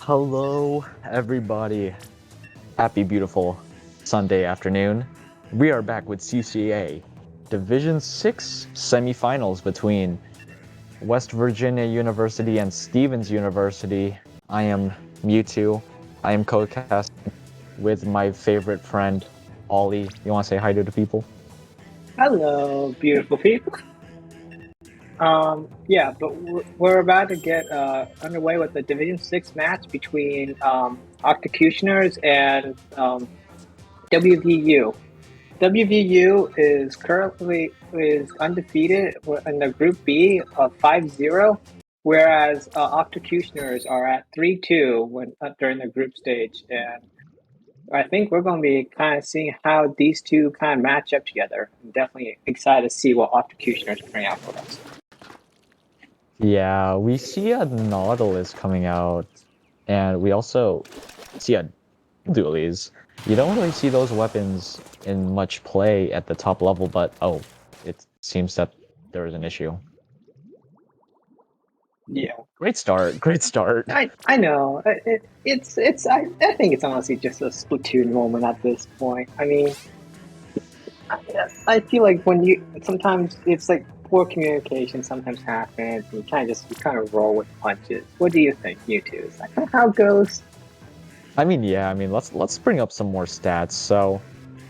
Hello, everybody. Happy, beautiful Sunday afternoon. We are back with CCA Division 6 semifinals between West Virginia University and Stevens University. I am Mewtwo. I am co-casting with my favorite friend, Ollie. You want to say hi to the people? Hello, beautiful people. Yeah, but we're about to get underway with the Division Six match between Octocutioners and WVU. WVU is currently undefeated in the Group B of 5-0, whereas Octocutioners are at 3-2 when during the group stage, and I think we're going to be kind of seeing how these two kind of match up together. I'm definitely excited to see what Octocutioners bring out for us. Yeah, we see a Nautilus coming out, and we also see a Dualies. You don't really see those weapons in much play at the top level, but oh, it seems that there is an issue. Yeah. Great start, great start. I know I think it's honestly just a Splatoon moment at this point. I mean, I feel like when you sometimes it's like poor communication sometimes happens. And you kind of roll with punches. What do you think, you two? Is that kind of how it goes? Yeah, let's bring up some more stats. So,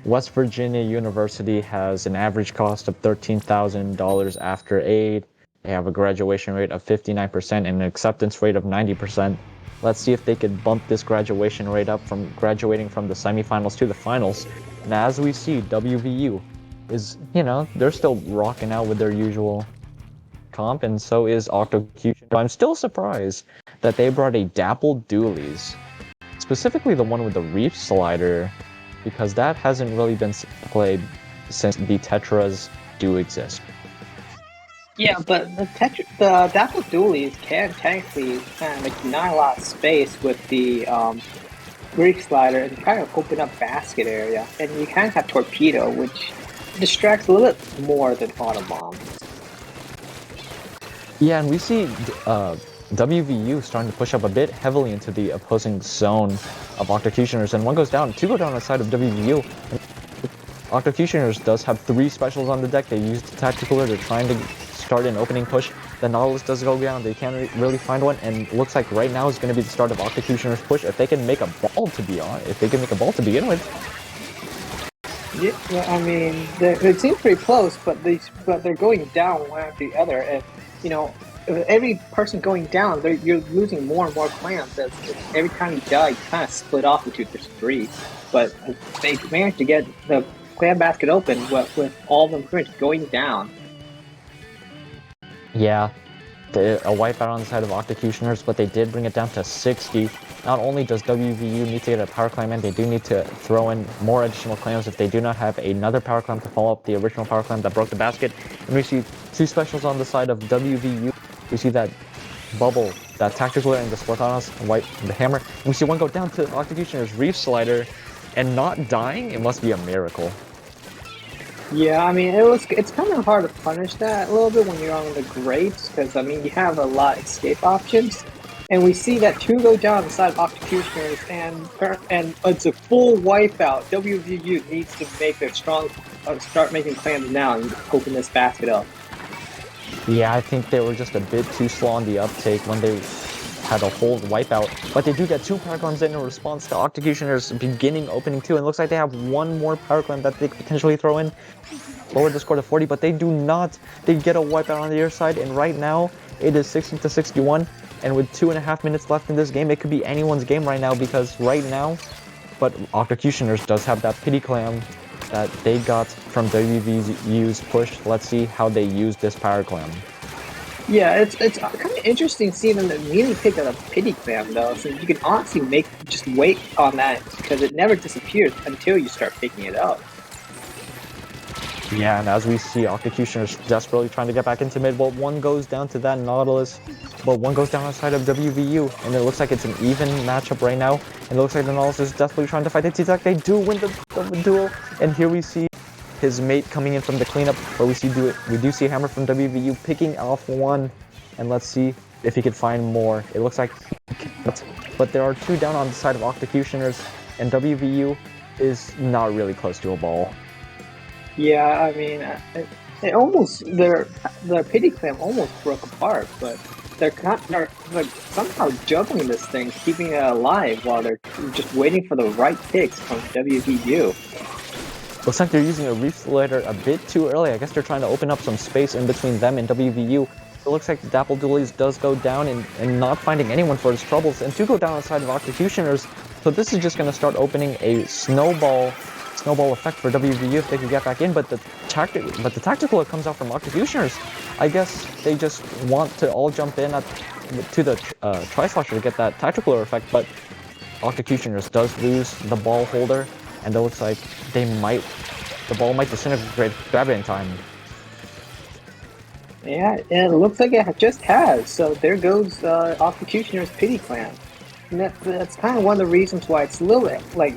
West Virginia University has an average cost of $13,000 after aid. They have a graduation rate of 59% and an acceptance rate of 90%. Let's see if they could bump this graduation rate up from graduating from the semifinals to the finals. And as we see, WVU is, they're still rocking out with their usual comp, and so is Octocution. I'm still surprised that they brought a Dappled Dualies, specifically the one with the Reef Slider, because that hasn't really been played since the Tetras do exist. Yeah, but the Dapple Dualies can technically kind of like deny a lot of space with the Greek slider and kind of open up basket area, and you kind of have torpedo, which distracts a little bit more than auto bomb. Yeah, and we see WVU starting to push up a bit heavily into the opposing zone of Octocutioners, and one goes down, two go down on the side of WVU. Octocutioners does have 3 specials on the deck. They used the tactical, they're trying to start an opening push. The Nautilus does go down, they can't really find one, and looks like right now is going to be the start of Octocutioners' push. If they can make a ball to begin with. Yeah, well, I mean, it seems pretty close, but they're going down one after the other, and every person going down, you're losing more and more clans. As every time you die, you kind of split off into just 3. But they managed to get the clan basket open with all of them pretty much going down. Yeah, a wipeout on the side of Octocutioners, but they did bring it down to 60. Not only does WVU need to get a power clam in, they do need to throw in more additional clams if they do not have another power clam to follow up the original power clam that broke the basket. And we see 2 specials on the side of WVU. We see that bubble, that tactical and the Spartanos, the hammer. And we see one go down to Octocutioner's Reef Slider and not dying. It must be a miracle. Yeah, I mean, it's kind of hard to punish that a little bit when you're on the grapes, because I mean, you have a lot of escape options. And we see that 2 go down the side of Octocutioners, and it's a full wipeout. WVU needs to make their start making clams now and open this basket up. Yeah, I think they were just a bit too slow on the uptake when they had a whole wipeout. But they do get 2 power clams in response to Octocutioners beginning opening 2. And it looks like they have 1 more power clam that they could potentially throw in. Lower the score to 40, but they do not. They get a wipeout on the other side, and right now it is 60-61. And with 2.5 minutes left in this game, it could be anyone's game right now, because right now, but Octocutioners does have that pity clam that they got from WVU's push. Let's see how they use this power clam. Yeah, it's kind of interesting seeing them immediately pick up a pity clam though, so you can honestly just wait on that because it never disappears until you start picking it up. Yeah, and as we see, Octocutioners desperately trying to get back into mid, but one goes down to that Nautilus, but one goes down outside of WVU, and it looks like it's an even matchup right now, and it looks like the Nautilus is desperately trying to fight the T-Tac. They do win the duel, and here we see his mate coming in from the cleanup, where we do see Hammer from WVU picking off one, and let's see if he could find more. It looks like but there are 2 down on the side of Octocutioners, and WVU is not really close to a ball. Yeah, I mean, it almost their pity clam almost broke apart, but they're like somehow juggling this thing, keeping it alive while they're just waiting for the right picks from WVU. Looks like they're using a reef slider a bit too early. I guess they're trying to open up some space in between them and WVU. It looks like the Dapple Doolies does go down and not finding anyone for his troubles, and 2 go down on the side of Octocutioners. So this is just going to start opening a snowball effect for WVU if they could get back in. But the tactical that comes out from Octocutioners, I guess they just want to all jump in to the Tri-Slosher to get that tactical effect. But Octocutioners does lose the ball holder, and it looks like the ball might disintegrate, grab it in time. Yeah, and it looks like it just has. So there goes Octocutioner's pity clam. And that's kind of one of the reasons why it's a little bit like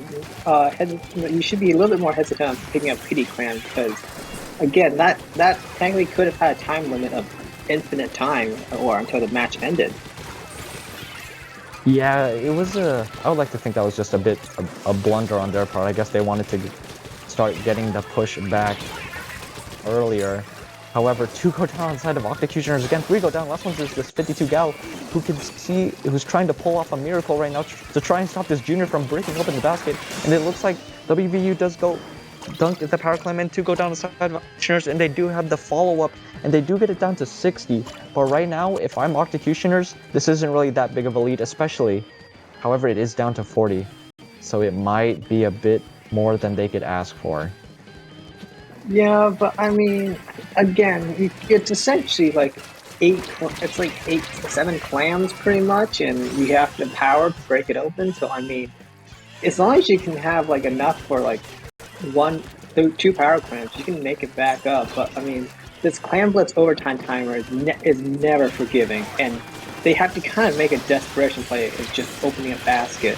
you should be a little bit more hesitant on picking up pity clam because again that technically could have had a time limit of infinite time or until the match ended. Yeah, it was I would like to think that was just a blunder on their part. I guess they wanted to start getting the push back earlier. However, 2 go down on the side of Octocutioners again. 3 go down. Last one's this 52 gal who's trying to pull off a miracle right now to try and stop this junior from breaking open the basket. And it looks like WVU does go dunk the power climb and 2 go down the side of Octocutioners, and they do have the follow-up, and they do get it down to 60. But right now, if I'm Octocutioners, this isn't really that big of a lead, especially. However, it is down to 40, so it might be a bit more than they could ask for. Yeah, but I mean, again, it's essentially like it's like 7 clams pretty much, and you have the power to break it open. So I mean, as long as you can have like enough for like 2 power clams, you can make it back up. But I mean, this clam blitz overtime timer is never forgiving, and they have to kind of make a desperation play of just opening a basket.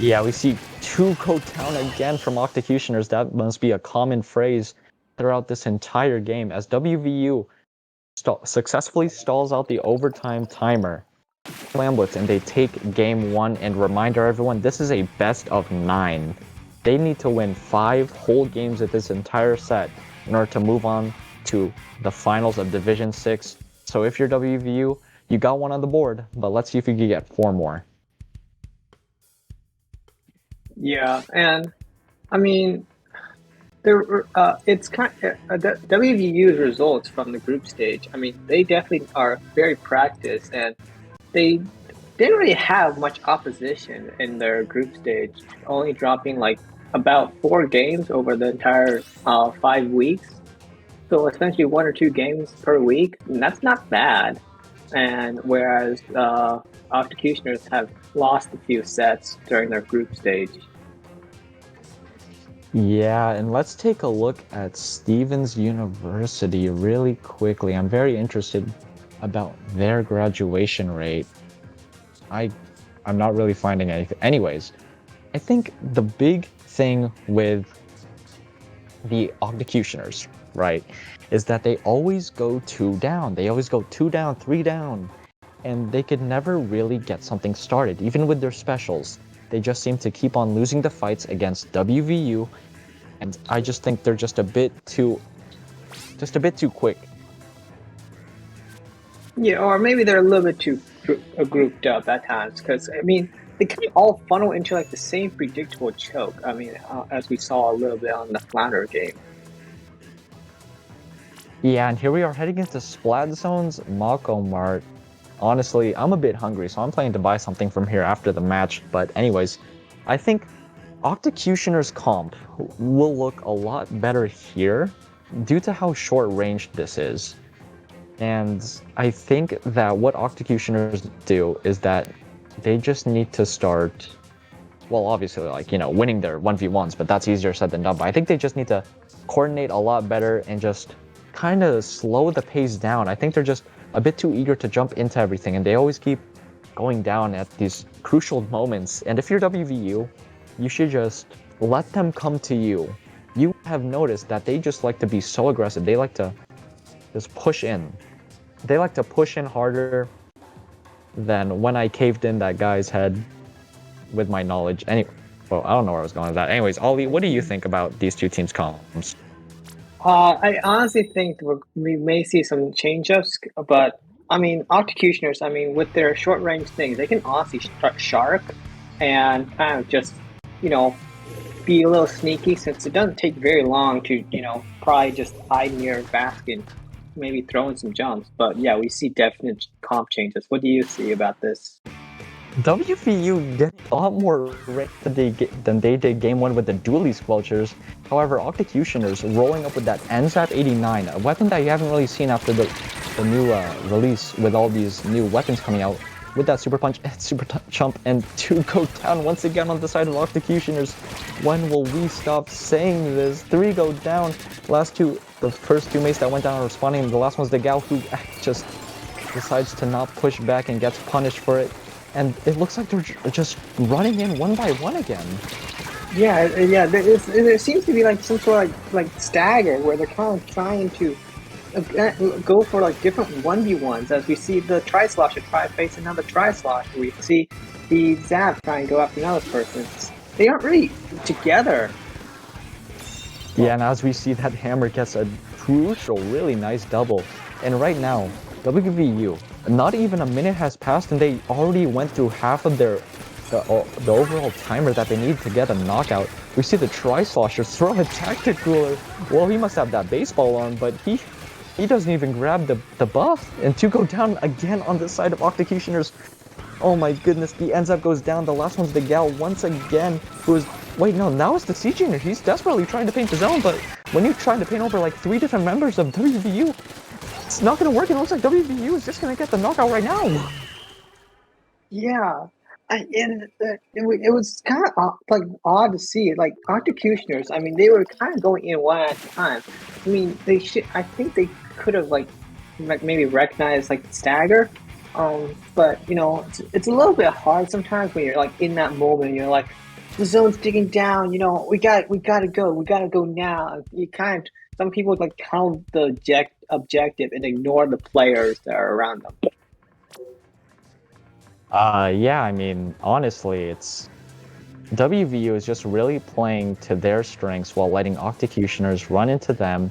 Yeah, we see 2 go down again from Octocutioners. That must be a common phrase throughout this entire game as WVU successfully stalls out the overtime timer. Lamblets, and they take game 1. And reminder everyone, this is a best of 9. They need to win 5 whole games of this entire set in order to move on to the finals of Division 6. So if you're WVU, you got 1 on the board, but let's see if you can get 4 more. Yeah, and I mean, it's kind of, WVU's results from the group stage. I mean, they definitely are very practiced, and they didn't really have much opposition in their group stage, only dropping like about 4 games over the entire 5 weeks. So essentially 1 or 2 games per week, and that's not bad. And whereas Octocutioners have lost a few sets during their group stage. Yeah, and let's take a look at Stevens University really quickly. I'm very interested about their graduation rate. I'm not really finding anything. Anyways, I think the big thing with the Octocutioners, right, is that they always go 2 down. They always go 2 down, 3 down, and they could never really get something started. Even with their specials, they just seem to keep on losing the fights against WVU, and I just think they're just a bit too quick. Yeah, or maybe they're a little bit too grouped up at times because I mean they kind of all funnel into like the same predictable choke. I mean, as we saw a little bit on the Flounder game. Yeah, and here we are heading into Splat Zone's Mako Mart. Honestly, I'm a bit hungry, so I'm planning to buy something from here after the match. But anyways, I think Octocutioner's comp will look a lot better here due to how short-ranged this is. And I think that what Octocutioners do is that they just need to start, well, obviously, like, winning their 1v1s, but that's easier said than done. But I think they just need to coordinate a lot better and just kind of slow the pace down. I think they're just a bit too eager to jump into everything, and they always keep going down at these crucial moments. And if you're WVU, you should just let them come to you. You have noticed that they just like to be so aggressive. They like to just push in. They like to push in harder. than when I caved in that guy's head with my knowledge. Anyway, well, I don't know where I was going with that. Anyways, Ollie, what do you think about these two teams' columns? I honestly think we may see some change-ups, but I mean, Octocutioners, I mean, with their short-range things, they can honestly start shark and kind of just, you know, be a little sneaky since it doesn't take very long to, probably just hide near a basket, maybe throw in some jumps. But yeah, we see definite comp changes. What do you see about this? WVU get a lot more ranked than they did game one with the dually squelchers. However, Octocutioners rolling up with that NZAP 89, a weapon that you haven't really seen after the new release with all these new weapons coming out. With that super punch and super chump and two go down once again on the side of Octocutioners. When will we stop saying this? Three go down. The first two mates that went down are responding. The last one's the gal who just decides to not push back and gets punished for it. And it looks like they're just running in one by one again. Yeah. There seems to be like some sort of like stagger where they're kind of trying to go for like different 1v1s as we see the Tri-Slosher try to face another Tri-Slosher. We see the Zap try and go after another person. They aren't really together. Yeah, and as we see that Hammer gets a crucial, really nice double. And right now, WVU, not even a minute has passed and they already went through half of the overall timer that they need to get a knockout. We see the Tri-Slosher throw a tactic cooler. Well, he must have that baseball arm, but he doesn't even grab the buff. And two go down again on the side of Octocutioners. Oh my goodness, the ends up goes down. The last one's the gal once again, who is... Wait, no, now it's the CCA. He's desperately trying to paint the zone, but when you're trying to paint over like 3 different members of WVU, it's not going to work. It looks like WVU is just going to get the knockout right now. Yeah, it was kind of like odd to see it. Like Octocutioners, I mean, they were kind of going in one at a time. I mean, they should. I think they could have like maybe recognized like the stagger. But it's a little bit hard sometimes when you're like in that moment. You're like, the zone's digging down. We gotta go. We gotta go now. You kind of some people like count the objective and ignore the players that are around them. Yeah, I mean, honestly, it's... WVU is just really playing to their strengths while letting Octocutioners run into them.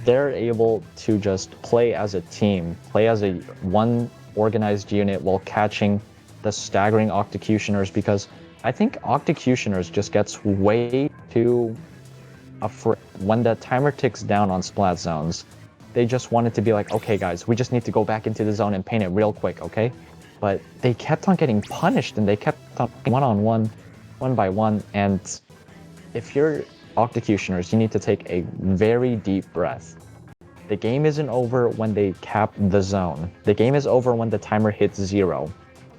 They're able to just play as a team, play as a one organized unit while catching the staggering Octocutioners, because I think Octocutioners just gets way too afraid when the timer ticks down on splat zones. They just wanted to be like, okay guys, we just need to go back into the zone and paint it real quick, okay? But they kept on getting punished and they kept on one-on-one, one by one, and if you're Octocutioners, you need to take a very deep breath. The game isn't over when they cap the zone. The game is over when the timer hits 0.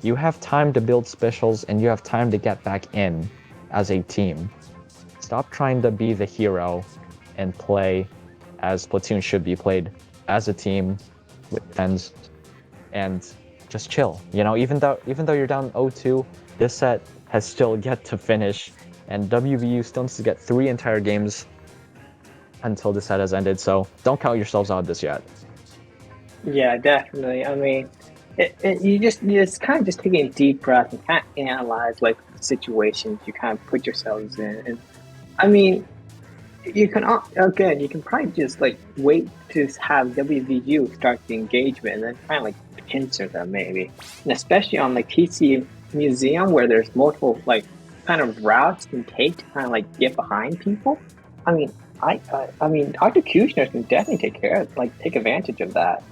You have time to build specials and you have time to get back in as a team. Stop trying to be the hero and play as Platoon should be played, as a team with friends, and just chill. Even though you're down 0-2, this set has still yet to finish, and WVU still needs to get 3 entire games until the set has ended, so don't count yourselves out this yet. Yeah, definitely. I mean, you just kind of just taking a deep breath and kind of analyze like the situations you kind of put yourselves in. And I mean, you can probably just like wait to have WVU start the engagement and then kind of like pincer them maybe, and especially on like TC Museum where there's multiple like kind of routes you can take to kind of like get behind people. I mean, I mean, Octocutioners can definitely take advantage of that.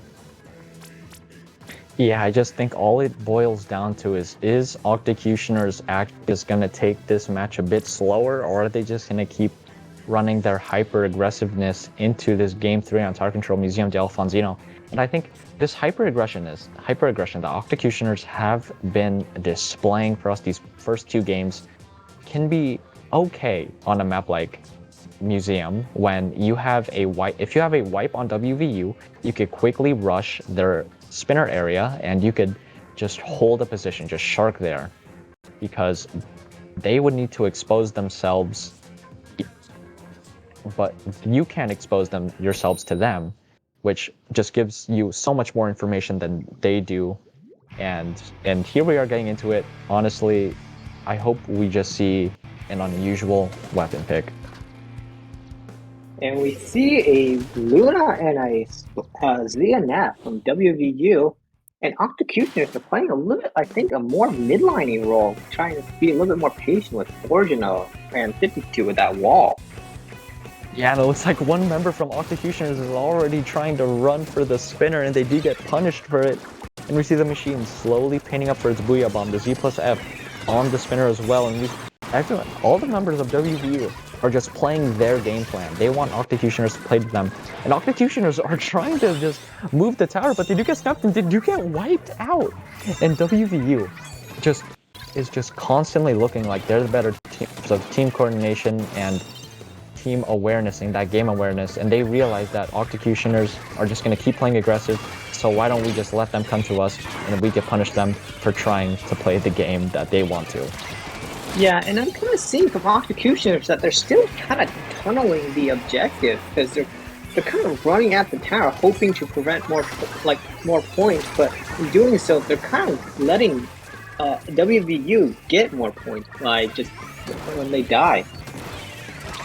Yeah, I just think all it boils down to is Octocutioners actually just going to take this match a bit slower, or are they just going to keep running their hyper-aggressiveness into this Game 3 on Tower Control Museum de Alfonsino? And I think this hyper-aggression that Octocutioners have been displaying for us these first 2 games can be okay on a map like Museum when you have a wipe. If you have a wipe on WVU, you could quickly rush their spinner area and you could just hold a position, just shark there, because they would need to expose themselves, but you can't expose them yourselves to them, which just gives you so much more information than they do And here we are getting into it. Honestly, I hope we just see an unusual weapon pick. And we see a Luna and a Xia from WVU, and Octocutioners are playing a little bit, I think, a more midlining role, trying to be a little bit more patient with Original and 52 with that wall. Yeah, and it looks like one member from Octocutioners is already trying to run for the spinner, and they do get punished for it. And we see the machine slowly painting up for its Booyah Bomb, the Z plus F, on the spinner as well. And actually, all the members of WVU are just playing their game plan. They want Octocutioners to play to them. And Octocutioners are trying to just move the tower, but they do get snapped and they do get wiped out. And WVU is just constantly looking like they're the better team of team coordination and team awareness and that game awareness, and they realize that Octocutioners are just going to keep playing aggressive, so why don't we just let them come to us and we can punish them for trying to play the game that they want to. Yeah, and I'm kind of seeing from Octocutioners that they're still kind of tunneling the objective because they're kind of running at the tower, hoping to prevent more points, but in doing so, they're kind of letting WVU get more points, like just when they die.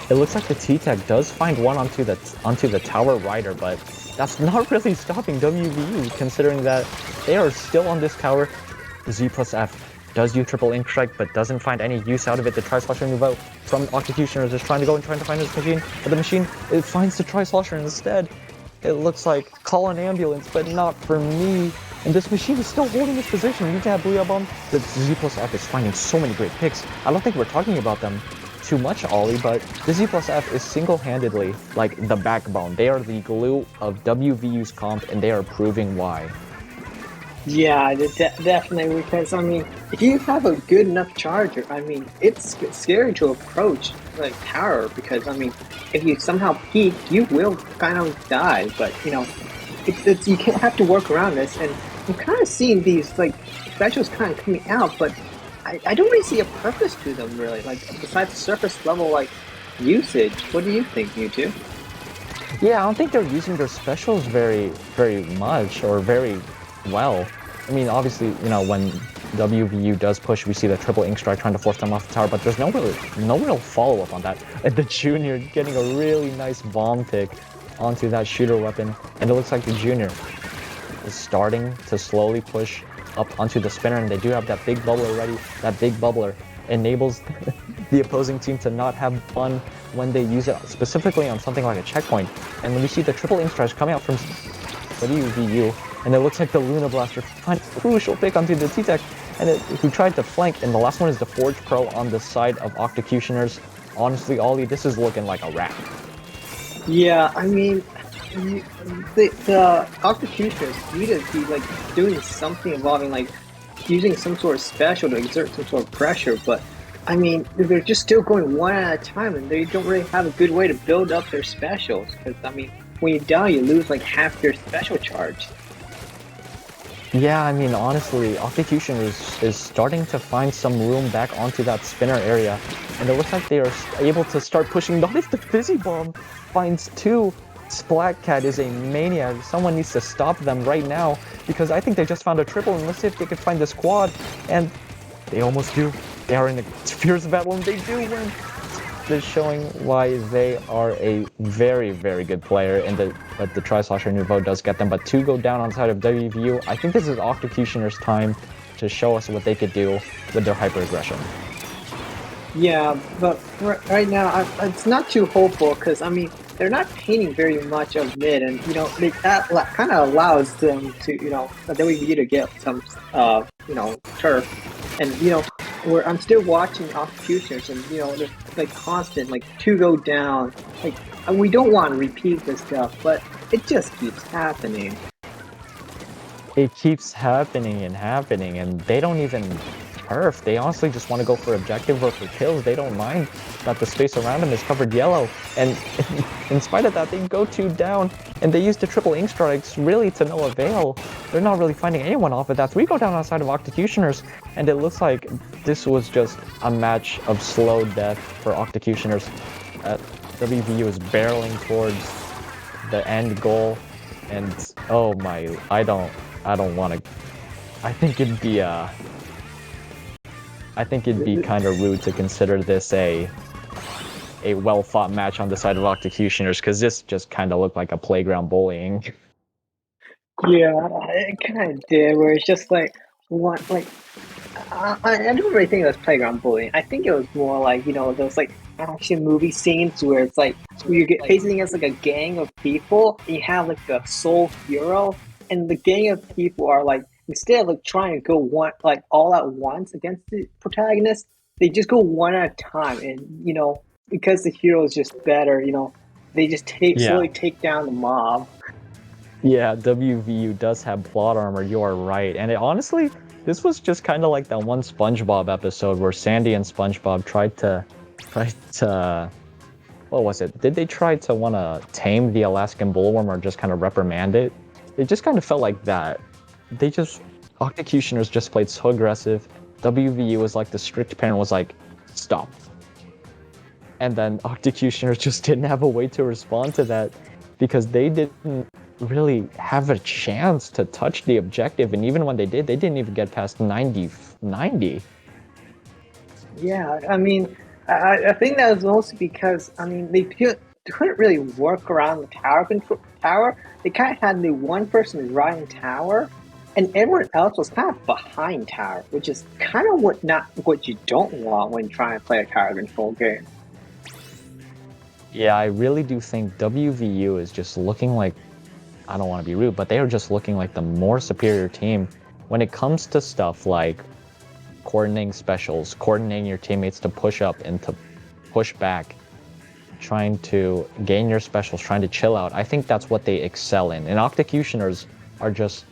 It looks like the T-Tech does find one onto the tower rider, but that's not really stopping WVU, considering that they are still on this tower. Z plus F does do triple ink strike, but doesn't find any use out of it. The Tri-Slosher Nouveau from Octocutioners is trying to go and trying to find his machine, but the machine, it finds the Tri-Slosher instead. It looks like call an ambulance, but not for me. And this machine is still holding its position. You can have Booyah Bomb. The Z plus F is finding so many great picks. I don't think we're talking about them too much, Ollie, but the Z plus F is single-handedly like the backbone. They are the glue of WVU's comp, and they are proving why. Yeah, definitely, because I mean, if you have a good enough charger, I mean, it's scary to approach like tower because I mean, if you somehow peek, you will kind of die. But you know, it's you can't have to work around this, and I'm kind of seeing these like specials kind of coming out, but I don't really see a purpose to them really, like besides surface level like usage. What do you think, you two? Yeah, I don't think they're using their specials very much or very well. I mean, obviously, you know, when WVU does push, we see the triple ink strike trying to force them off the tower, but there's no real follow-up on that. And the Junior getting a really nice bomb pick onto that shooter weapon, and it looks like the Junior is starting to slowly push up onto the spinner, and they do have that big bubbler ready. That big bubbler enables the opposing team to not have fun when they use it, specifically on something like a checkpoint. And when we see the triple ink strike coming out from WVU, and it looks like the Luna Blaster finds a crucial pick onto the T-Tech, and who tried to flank, and the last one is the Forge Pro on the side of Octocutioners. Honestly, Ollie, this is looking like a wrap. Yeah, I mean, the Octocutioners need to be like doing something involving like using some sort of special to exert some sort of pressure, but I mean, they're just still going one at a time, and they don't really have a good way to build up their specials. Because I mean, when you die, you lose like half your special charge. Yeah, I mean, honestly, Octocutioners is starting to find some room back onto that spinner area, and it looks like they are able to start pushing. Not if the Fizzy Bomb finds two. Splat Cat is a maniac. Someone needs to stop them right now, because I think they just found a triple, and let's see if they can find this quad, and they almost do. They are in a fierce battle, and they do win. This showing why they are a very good player, and but the Tri-Slosher Nouveau does get them. But two go down on the side of WVU. I think this is Octocutioners' time to show us what they could do with their hyper aggression. Yeah, but right now it's not too hopeful because I mean they're not painting very much of mid, and you know that kind of allows them to the WVU to get some turf, and I'm still watching Octocutioners, and there's like constant like two go down, like and we don't want to repeat this stuff, but it just keeps happening. It keeps happening, and they don't even turf. They honestly just want to go for objective or for kills. They don't mind that the space around them is covered yellow. And in spite of that, they go two down, and they use the triple ink strikes really to no avail. They're not really finding anyone off of that. So we go down on the side of Octocutioners, and it looks like this was just a match of slow death for Octocutioners. WVU is barreling towards the end goal, and oh my, I don't want to I think it'd be kind of rude to consider this a well-fought match on the side of Octocutioners, because this just kind of looked like a playground bullying. Yeah, it kind of did. Where it's just like one, like I don't really think it was playground bullying. I think it was more like those like action movie scenes where it's like where you get facing against like a gang of people, and you have like the sole hero, and the gang of people are like instead of like trying to go one like all at once against the protagonist, they just go one at a time, and because the hero is just better, they just Yeah. slowly take down the mob. Yeah, WVU does have plot armor, you are right. And honestly, this was just kind of like that one SpongeBob episode where Sandy and SpongeBob tried to what was it? Did they try to want to tame the Alaskan bullworm or just kind of reprimand it? It just kind of felt like that. They just Octocutioners just played so aggressive. WVU was like the strict parent was like, stop. And then Octocutioners just didn't have a way to respond to that because they didn't really have a chance to touch the objective. And even when they did, they didn't even get past 90. Yeah, I mean, I think that was mostly because I mean couldn't really work around the tower. They kind of had the one person riding tower, and everyone else was kind of behind tower, which is kind of not what you don't want when trying to play a tower control game. Yeah, I really do think WVU is just looking like, I don't want to be rude, but they are just looking like the more superior team when it comes to stuff like coordinating specials, coordinating your teammates to push up and to push back, trying to gain your specials, trying to chill out. I think that's what they excel in. And Octocutioners are just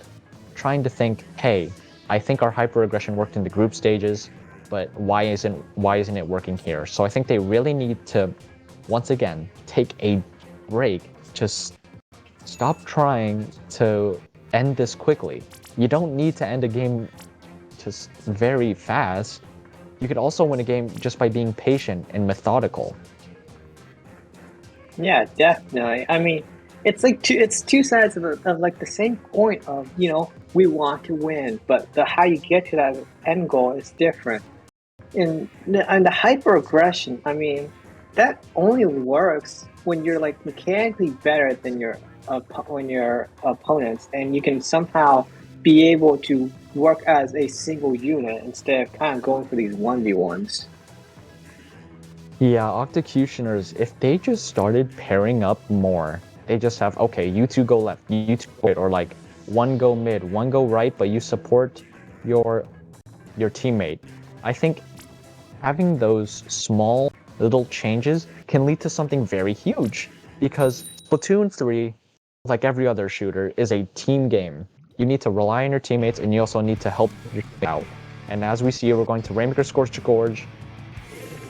trying to think, hey, I think our hyper aggression worked in the group stages, but why isn't it working here? So I think they really need to once again take a break. Just stop trying to end this quickly. You don't need to end a game just very fast. You could also win a game just by being patient and methodical. Yeah, definitely. I mean, it's like it's two sides of like the same coin of we want to win, but the how you get to that end goal is different. And the hyper aggression, I mean, that only works when you're like mechanically better than your opponents, and you can somehow be able to work as a single unit instead of kind of going for these 1v1s. Yeah, Octocutioners, if they just started pairing up more, they just have, okay, you two go left, you two go right, or like one go mid, one go right, but you support your teammate. I think having those small little changes can lead to something very huge because Splatoon 3, like every other shooter, is a team game. You need to rely on your teammates and you also need to help your team out. And as we see, we're going to Rainmaker Scorched Gorge.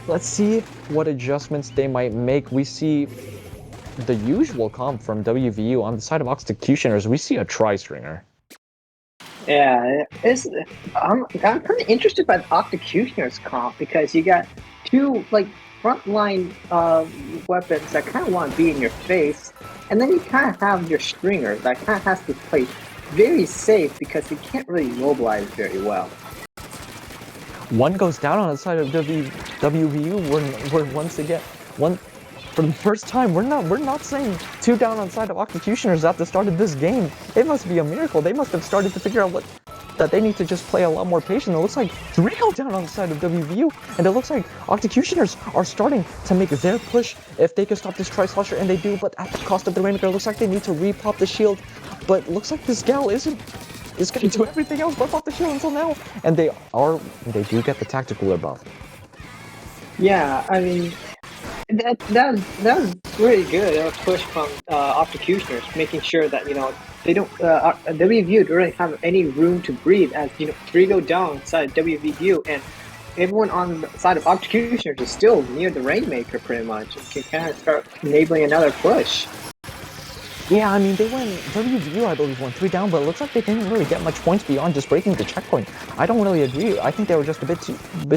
Let's see what adjustments they might make. We see the usual comp from WVU. On the side of Octocutioners, we see a tri-stringer. Yeah, I'm kind of interested by the Octocutioners comp because you got two like frontline weapons that kind of want to be in your face, and then you kind of have your stringer that kind of has to play very safe because he can't really mobilize very well. One goes down on the side of WVU. We're once again one for the first time. We're not saying two down on the side of Octocutioners at the start of this game. It must be a miracle. They must have started to figure out that they need to just play a lot more patient. It looks like three go down on the side of WVU, and it looks like Octocutioners are starting to make their push if they can stop this tri-slasher, and they do, but at the cost of the Rainmaker. It looks like they need to repop the shield, but looks like this gal is going to do everything else but pop the shield until now, and they do get the tactical buff. Yeah, I mean that was really good. That was push from Octocutioners, making sure that they don't WVU don't really have any room to breathe as three go down inside WVU, and everyone on the side of Octocutioners is still near the Rainmaker pretty much and can kind of start enabling another push. Yeah, I mean, WVU, I believe, went three down, but it looks like they didn't really get much points beyond just breaking the checkpoint. I don't really agree. I think they were just a bit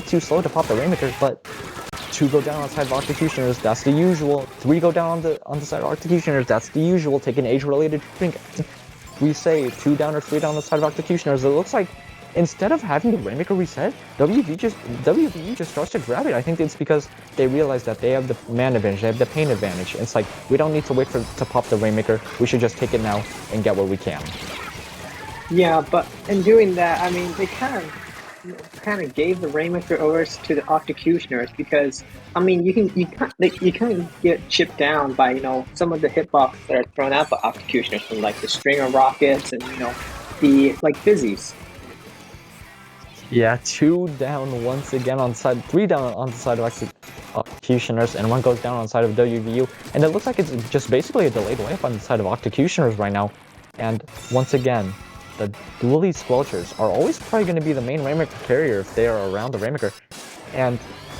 too slow to pop the Rainmakers, but two go down on the side of Octocutioners, that's the usual. Three go down on the side of Octocutioners, that's the usual. Take an age-related drink. we say 2 down or 3 down on the side of Octocutioners, it looks like instead of having the Rainmaker reset, WVU just starts to grab it. I think it's because they realize that they have the man advantage, they have the pain advantage. It's like, we don't need to wait to pop the Rainmaker, we should just take it now and get what we can. Yeah, but in doing that, I mean, they kind of gave the Rainmaker over to the Octocutioners because I mean, you can get chipped down by some of the hitboxes that are thrown out by Octocutioners from like the Stringer Rockets and the like Fizzies. Yeah, 2 down once again on side, 3 down on the side of Octocutioners, and 1 goes down on the side of WVU. And it looks like it's just basically a delayed layup on the side of Octocutioners right now. And once again, the Dually Squelchers are always probably going to be the main Rainmaker carrier if they are around the Rainmaker.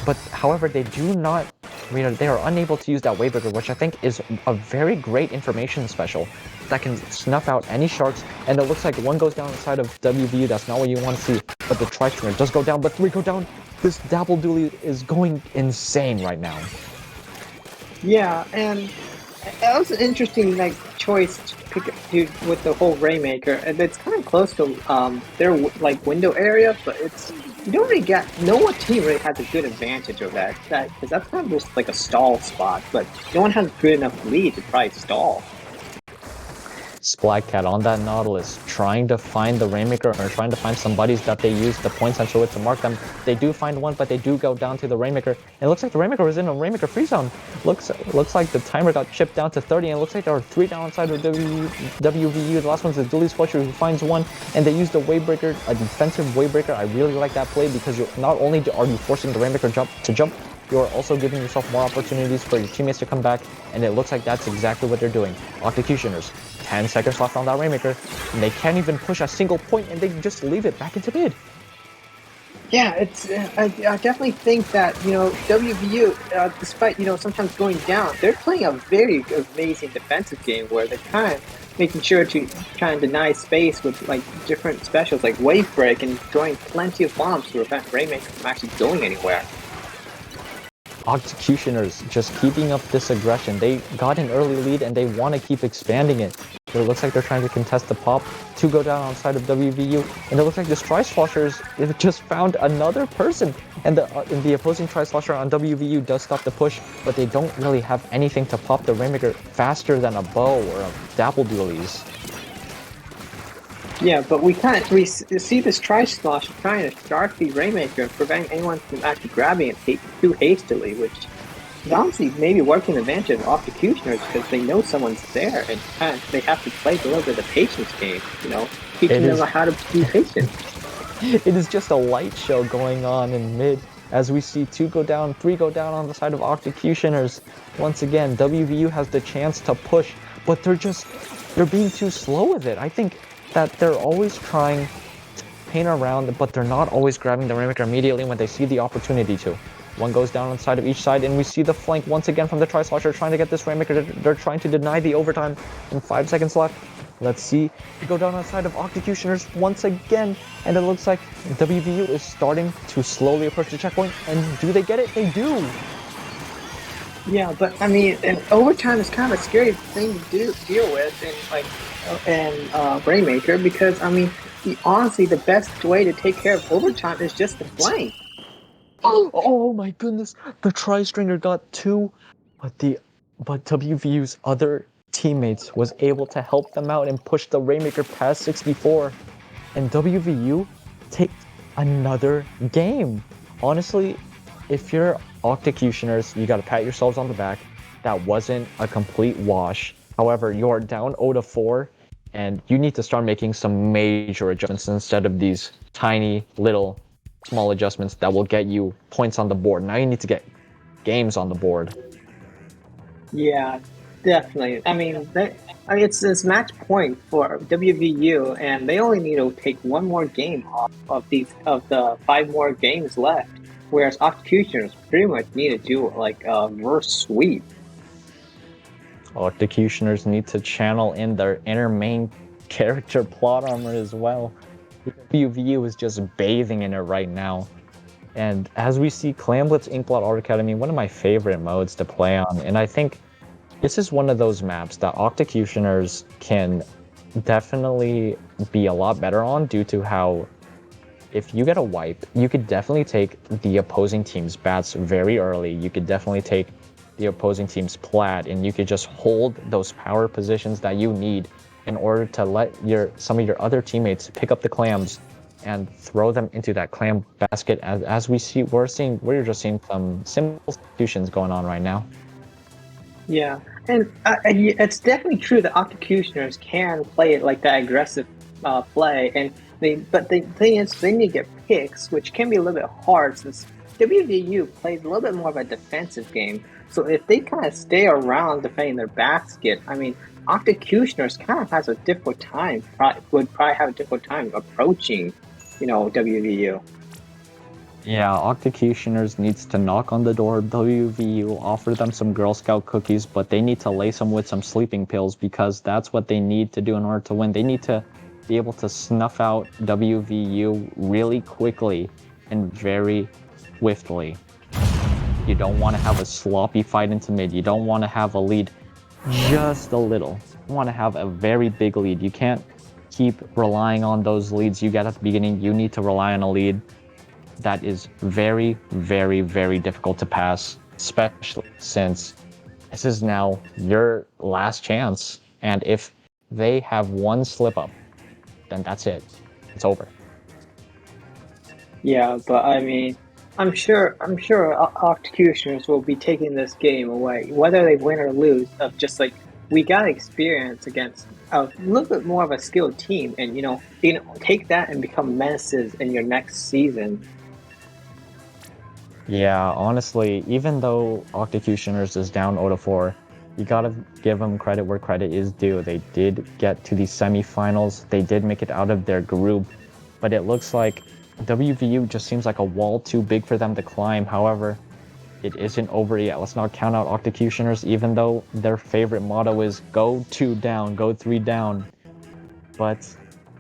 But however, they do not, they are unable to use that Wavebreaker, which I think is a very great information special that can snuff out any sharks. And it looks like 1 goes down on the side of WVU. That's not what you want to see. But the Tri-Stringer does go down, but 3 go down. This Dapple Dually is going insane right now. Yeah, and that was an interesting choice to pick with the whole Rainmaker, and it's kind of close to their like window area, but it's you don't really get no one team really has a good advantage of that because that's kind of just like a stall spot, but no one has good enough lead to probably stall. Splatcat on that Nautilus, trying to find the Rainmaker or trying to find some buddies that they use the point sensor with to mark them. They do find one, but they do go down to the Rainmaker. And it looks like the Rainmaker was in a Rainmaker free zone. Looks like the timer got chipped down to 30, and it looks like there are 3 down inside of WVU. The last one's the Dually Squelcher who finds 1, and they use the Wavebreaker, a defensive Wavebreaker. I really like that play because not only are you forcing the Rainmaker to jump, you're also giving yourself more opportunities for your teammates to come back, and it looks like that's exactly what they're doing. Octocutioners, 10 seconds left on that Rainmaker, and they can't even push a single point, and they just leave it back into mid. Yeah, it's. I definitely think that WVU, despite sometimes going down, they're playing a very amazing defensive game where they're kind of making sure to try and deny space with like different specials like Wave Break and throwing plenty of bombs to prevent Rainmaker from actually going anywhere. Octocutioners just keeping up this aggression. They got an early lead and they want to keep expanding it. But it looks like they're trying to contest the pop. 2 go down on the side of WVU, and it looks like the Tri-Sloshers just found another person. And the opposing Tri-Slosher on WVU does stop the push, but they don't really have anything to pop the Rainmaker faster than a bow or a Dapple Dualies. Yeah, but we see this Tri-Slosher trying to shark the Rainmaker and prevent anyone from actually grabbing it too hastily, which is honestly maybe working advantage of Octocutioners because they know someone's there and they have to play a little bit of the patience game, teaching them how to be patient. It is just a light show going on in mid as we see 2 go down, 3 go down on the side of Octocutioners. Once again, WVU has the chance to push, but they're being too slow with it. I think that they're always trying to paint around, but they're not always grabbing the Rainmaker immediately when they see the opportunity to. 1 goes down on the side of each side, and we see the flank once again from the Tri-Slosher trying to get this Rainmaker. They're trying to deny the overtime, and 5 seconds left. Let's see. We go down on the side of Octocutioners once again, and it looks like WVU is starting to slowly approach the checkpoint, and do they get it? They do! Yeah, but I mean, and overtime is kind of a scary thing to deal with in Rainmaker because I mean, honestly, the best way to take care of overtime is just to flank. Oh my goodness! The Tri-Stringer got 2, but WVU's other teammates was able to help them out and push the Rainmaker past 64, and WVU takes another game. Honestly, if you're Octocutioners, you gotta pat yourselves on the back. That wasn't a complete wash. However, you are down 0-4, and you need to start making some major adjustments instead of these tiny little small adjustments that will get you points on the board. Now you need to get games on the board. Yeah, definitely. I mean, it's match point for WVU, and they only need to take 1 more game off of the 5 more games left. Whereas Octocutioners pretty much need to do like a reverse sweep. Octocutioners need to channel in their inner main character plot armor as well. WVU is just bathing in it right now. And as we see Clamblitz Inkblot Art Academy, one of my favorite modes to play on, and I think this is one of those maps that Octocutioners can definitely be a lot better on due to how if you get a wipe, you could definitely take the opposing team's bats very early. You could definitely take the opposing team's plat, and you could just hold those power positions that you need in order to let some of your other teammates pick up the clams and throw them into that clam basket. As we're just seeing some simple substitutions going on right now. Yeah, and it's definitely true that Octocutioners can play it like that aggressive play, but the thing is, they need to get picks, which can be a little bit hard since WVU plays a little bit more of a defensive game. So if they kind of stay around defending their basket, I mean, Octocutioners kind of has a difficult time, would probably have a difficult time approaching, WVU. Yeah, Octocutioners needs to knock on the door of WVU, offer them some Girl Scout cookies, but they need to lace them with some sleeping pills because that's what they need to do in order to win. They need to be able to snuff out WVU really quickly and very swiftly. You don't want to have a sloppy fight into mid. You don't want to have a lead just a little. You want to have a very big lead. You can't keep relying on those leads you get at the beginning. You need to rely on a lead that is very, very, very difficult to pass, especially since this is now your last chance. And if they have one slip up, then that's it. It's over. Yeah, but I mean, I'm sure Octocutioners will be taking this game away, whether they win or lose. Of just like we got experience against a little bit more of a skilled team, and take that and become menaces in your next season. Yeah, honestly, even though Octocutioners is down 0-4, you gotta give them credit where credit is due. They did get to the semifinals. They did make it out of their group, but it looks like WVU just seems like a wall too big for them to climb. However, it isn't over yet. Let's not count out Octocutioners, even though their favorite motto is go 2 down, go 3 down. But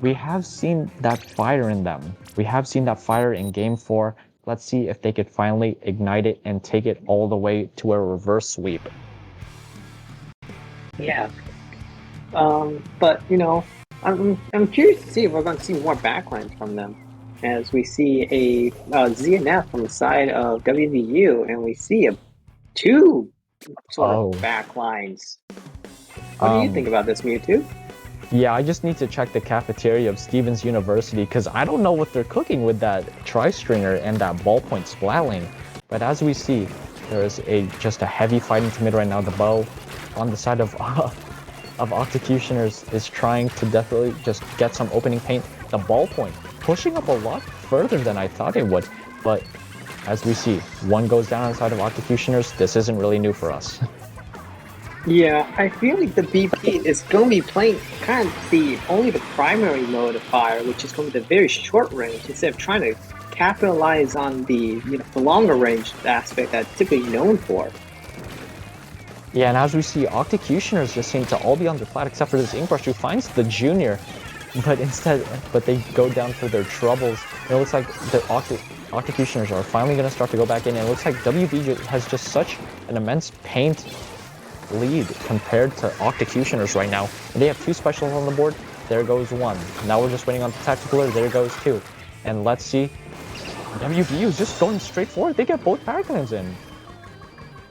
we have seen that fire in them. We have seen that fire in game 4. Let's see if they could finally ignite it and take it all the way to a reverse sweep. Yeah, but I'm curious to see if we're going to see more backlines from them, as we see a ZNF on the side of WVU, and we see two sort of Oh, backlines. What do you think um, about this, Mewtwo? yeah, I just need to check the cafeteria of Stevens University because I don't know what they're cooking with that tri-stringer and that ballpoint splatling. But as we see, there is just a heavy fight into mid right now. The bow on the side of Octocutioners is trying to definitely just get some opening paint. The ballpoint pushing up a lot further than I thought it would. But as we see, one goes down on the side of Octocutioners. This isn't really new for us. Yeah, I feel like the BP is going to be playing kind of only the primary mode of fire, which is going to be the very short range, instead of trying to capitalize on the longer range aspect that's typically known for. Yeah, and as we see, Octocutioners just seem to all be on the flat except for this Inkbrush who finds the junior, but they go down for their troubles. And it looks like the Octocutioners are finally going to start to go back in, and it looks like WV has just such an immense paint lead compared to Octocutioners right now. And they have 2 specials on the board. There goes 1. Now we're just waiting on the tactical alert. There goes 2. And let's see. WVU is just going straight forward. They get both power clans in.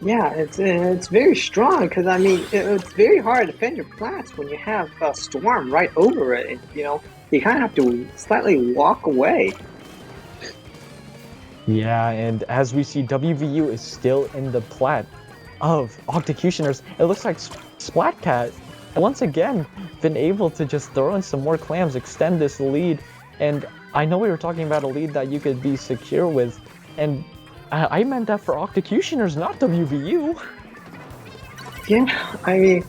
Yeah, it's very strong because I mean it's very hard to defend your flats when you have a storm right over it, and you kind of have to slightly walk away. Yeah, and as we see, WVU is still in the plat of Octocutioners. It looks like Splatcat once again been able to just throw in some more clams, extend this lead. And I know we were talking about a lead that you could be secure with, and I meant that for Octocutioners, not WVU. Yeah, I mean,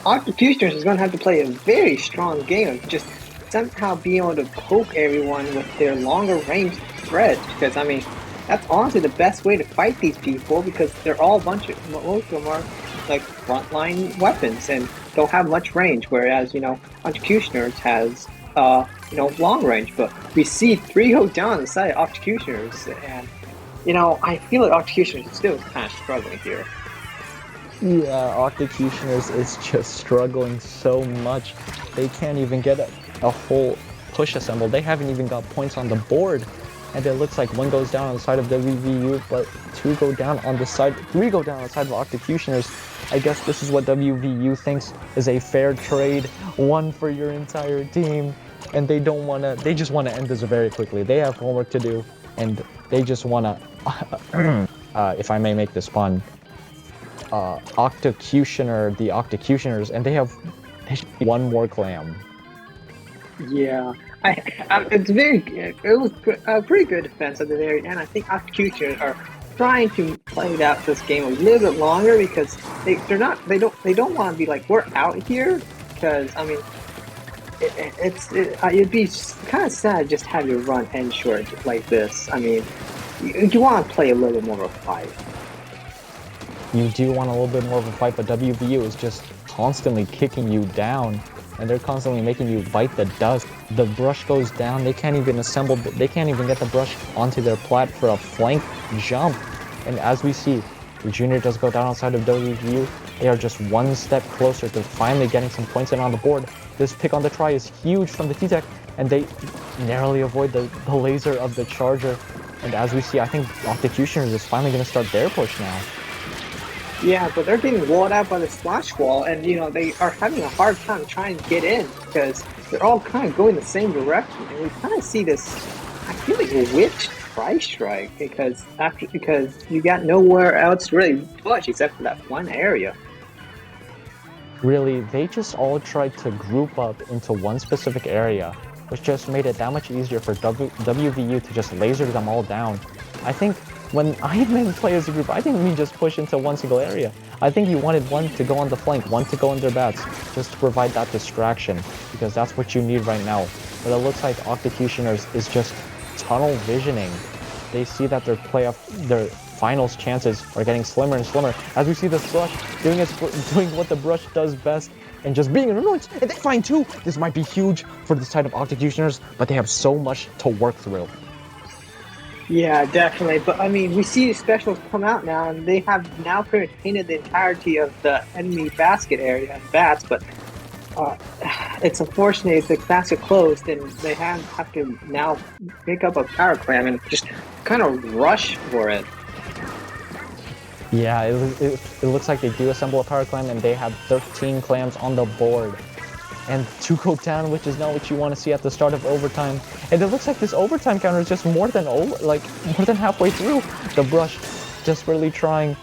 Octocutioners is going to have to play a very strong game of just somehow being able to poke everyone with their longer range threats, because I mean that's honestly the best way to fight these people, because they're all most of them are like frontline weapons and don't have much range, whereas Octocutioners has long range. But we see 3 go down on the side of Octocutioners, and I feel like Octocutioners is still kind of struggling here. Yeah, Octocutioners is just struggling so much. They can't even get a whole push assembled. They haven't even got points on the board. And it looks like one goes down on the side of WVU, but two go down on the side, three go down on the side of Octocutioners. I guess this is what WVU thinks is a fair trade, one for your entire team. And they don't want to, they just want to end this very quickly. They have homework to do, and they just want to, if I may make this pun, the Octocutioners, and they have one more clam. Yeah, it's very. It was a pretty good defense at the very end. I think Octocutioners are trying to play out this game a little bit longer because they don't want to be like we're out here because I mean it'd be kind of sad just have your run end short like this. I mean you want to play a little more of a fight. You do want a little bit more of a fight, but WVU is just constantly kicking you down, and they're constantly making you bite the dust. The brush goes down. They can't even assemble. They can't even get the brush onto their plat for a flank jump. And as we see, the junior does go down outside of WVU. They are just one step closer to finally getting some points in on the board. This pick on the try is huge from the T-Tech, and they narrowly avoid the laser of the charger. And as we see, I think Octocutioners is finally going to start their push now. Yeah, but they're getting walled out by the splash wall, and they are having a hard time trying to get in because they're all kind of going the same direction, and we kind of see this. I feel like a witch price strike because you got nowhere else really to push except for that one area. Really, they just all tried to group up into one specific area, which just made it that much easier for WVU to just laser them all down. I think when I meant play as a group, I didn't mean just push into one single area. I think you wanted one to go on the flank, one to go in their bats, just to provide that distraction, because that's what you need right now. But it looks like Octocutioners is just tunnel visioning. They see that their finals chances are getting slimmer and slimmer as we see this brush doing what the brush does best and just being an annoyance. And they find two. This might be huge for the side of Octocutioners, but they have so much to work through. Yeah, definitely. But I mean, we see specials come out now, and they have now pretty much painted the entirety of the enemy basket area and bats. But uh, it's unfortunate the basket closed, and they have to now pick up a power clam and just kind of rush for it. Yeah, it looks like they do assemble a power clam and they have 13 clams on the board. And two go down, which is not what you want to see at the start of overtime. And it looks like this overtime counter is just more than halfway through. The brush desperately trying.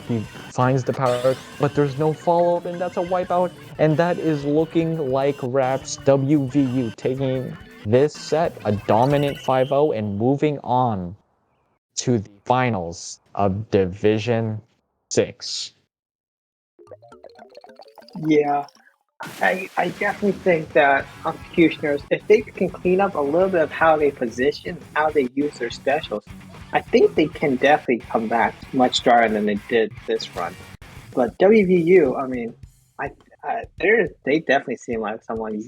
He finds the power, but there's no follow-up, and that's a wipeout. And that is looking like Raps WVU taking this set a dominant 5-0 and moving on to the finals of Division 6. Yeah, I definitely think that executioners, if they can clean up a little bit of how they position, how they use their specials, I think they can definitely come back much stronger than they did this run. But WVU, I mean, they definitely seem like someone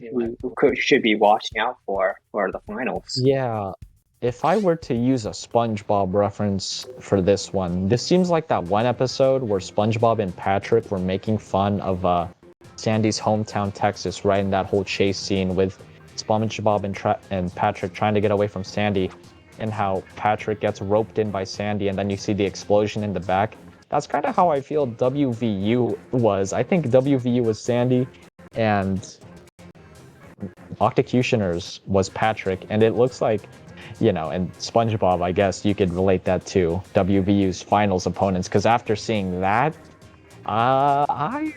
should be watching out for the finals. Yeah, if I were to use a SpongeBob reference for this one, this seems like that one episode where SpongeBob and Patrick were making fun of Sandy's hometown, Texas, right in that whole chase scene with SpongeBob and Patrick trying to get away from Sandy, and how Patrick gets roped in by Sandy, and then you see the explosion in the back. That's kind of how I feel WVU was. I think WVU was Sandy, and Octocutioners was Patrick, and it looks like, and SpongeBob, I guess you could relate that to WVU's finals opponents, because after seeing that, I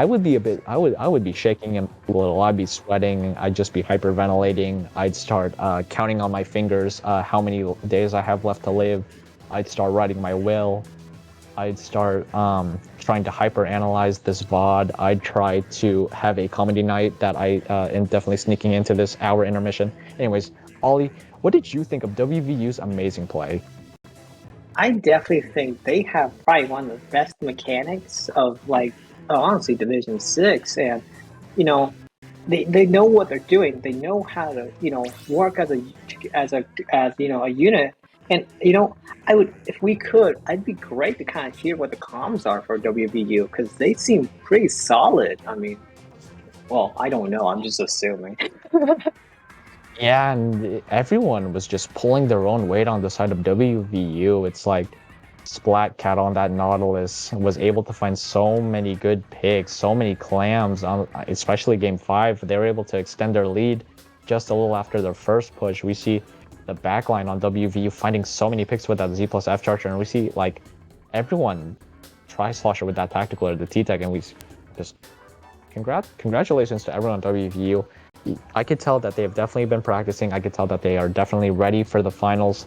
would be I would be shaking a little. I'd be sweating. I'd just be hyperventilating. I'd start counting on my fingers how many days I have left to live. I'd start writing my will. I'd start trying to hyper-analyze this VOD. I'd try to have a comedy night that I am definitely sneaking into this hour intermission. Anyways, Ollie, what did you think of WVU's amazing play? I definitely think they have probably one of the best mechanics of honestly Division 6, and you know they know what they're doing. They know how to work as a unit, And I would, if we could, I'd be great to kind of hear what the comms are for WVU because they seem pretty solid. I mean, well, I don't know. I'm just assuming. Yeah, and everyone was just pulling their own weight on the side of WVU. It's like Splat Cat on that Nautilus was able to find so many good picks, so many clams, especially game 5. They were able to extend their lead just a little after their first push. We see the backline on WVU finding so many picks with that Z plus F charger, and we see like everyone try slosher with that tactical or the T-Tech, and we just congratulations to everyone on WVU. I could tell that they have definitely been practicing. I could tell that they are definitely ready for the finals,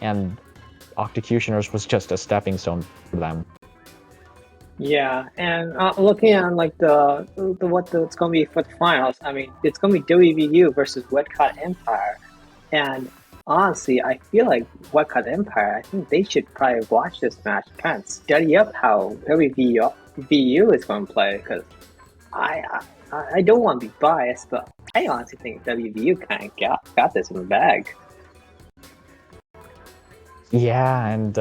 and Octocutioners was just a stepping stone for them. Yeah, and looking at like what's going to be for the finals, I mean, it's going to be WVU versus Wetcott Empire, and honestly, I feel like Wetcott Empire. I think they should probably watch this match, kind of study up how WVU is going to play, because I, I don't want to be biased, but I honestly think WVU kind of got this in the bag. Yeah, and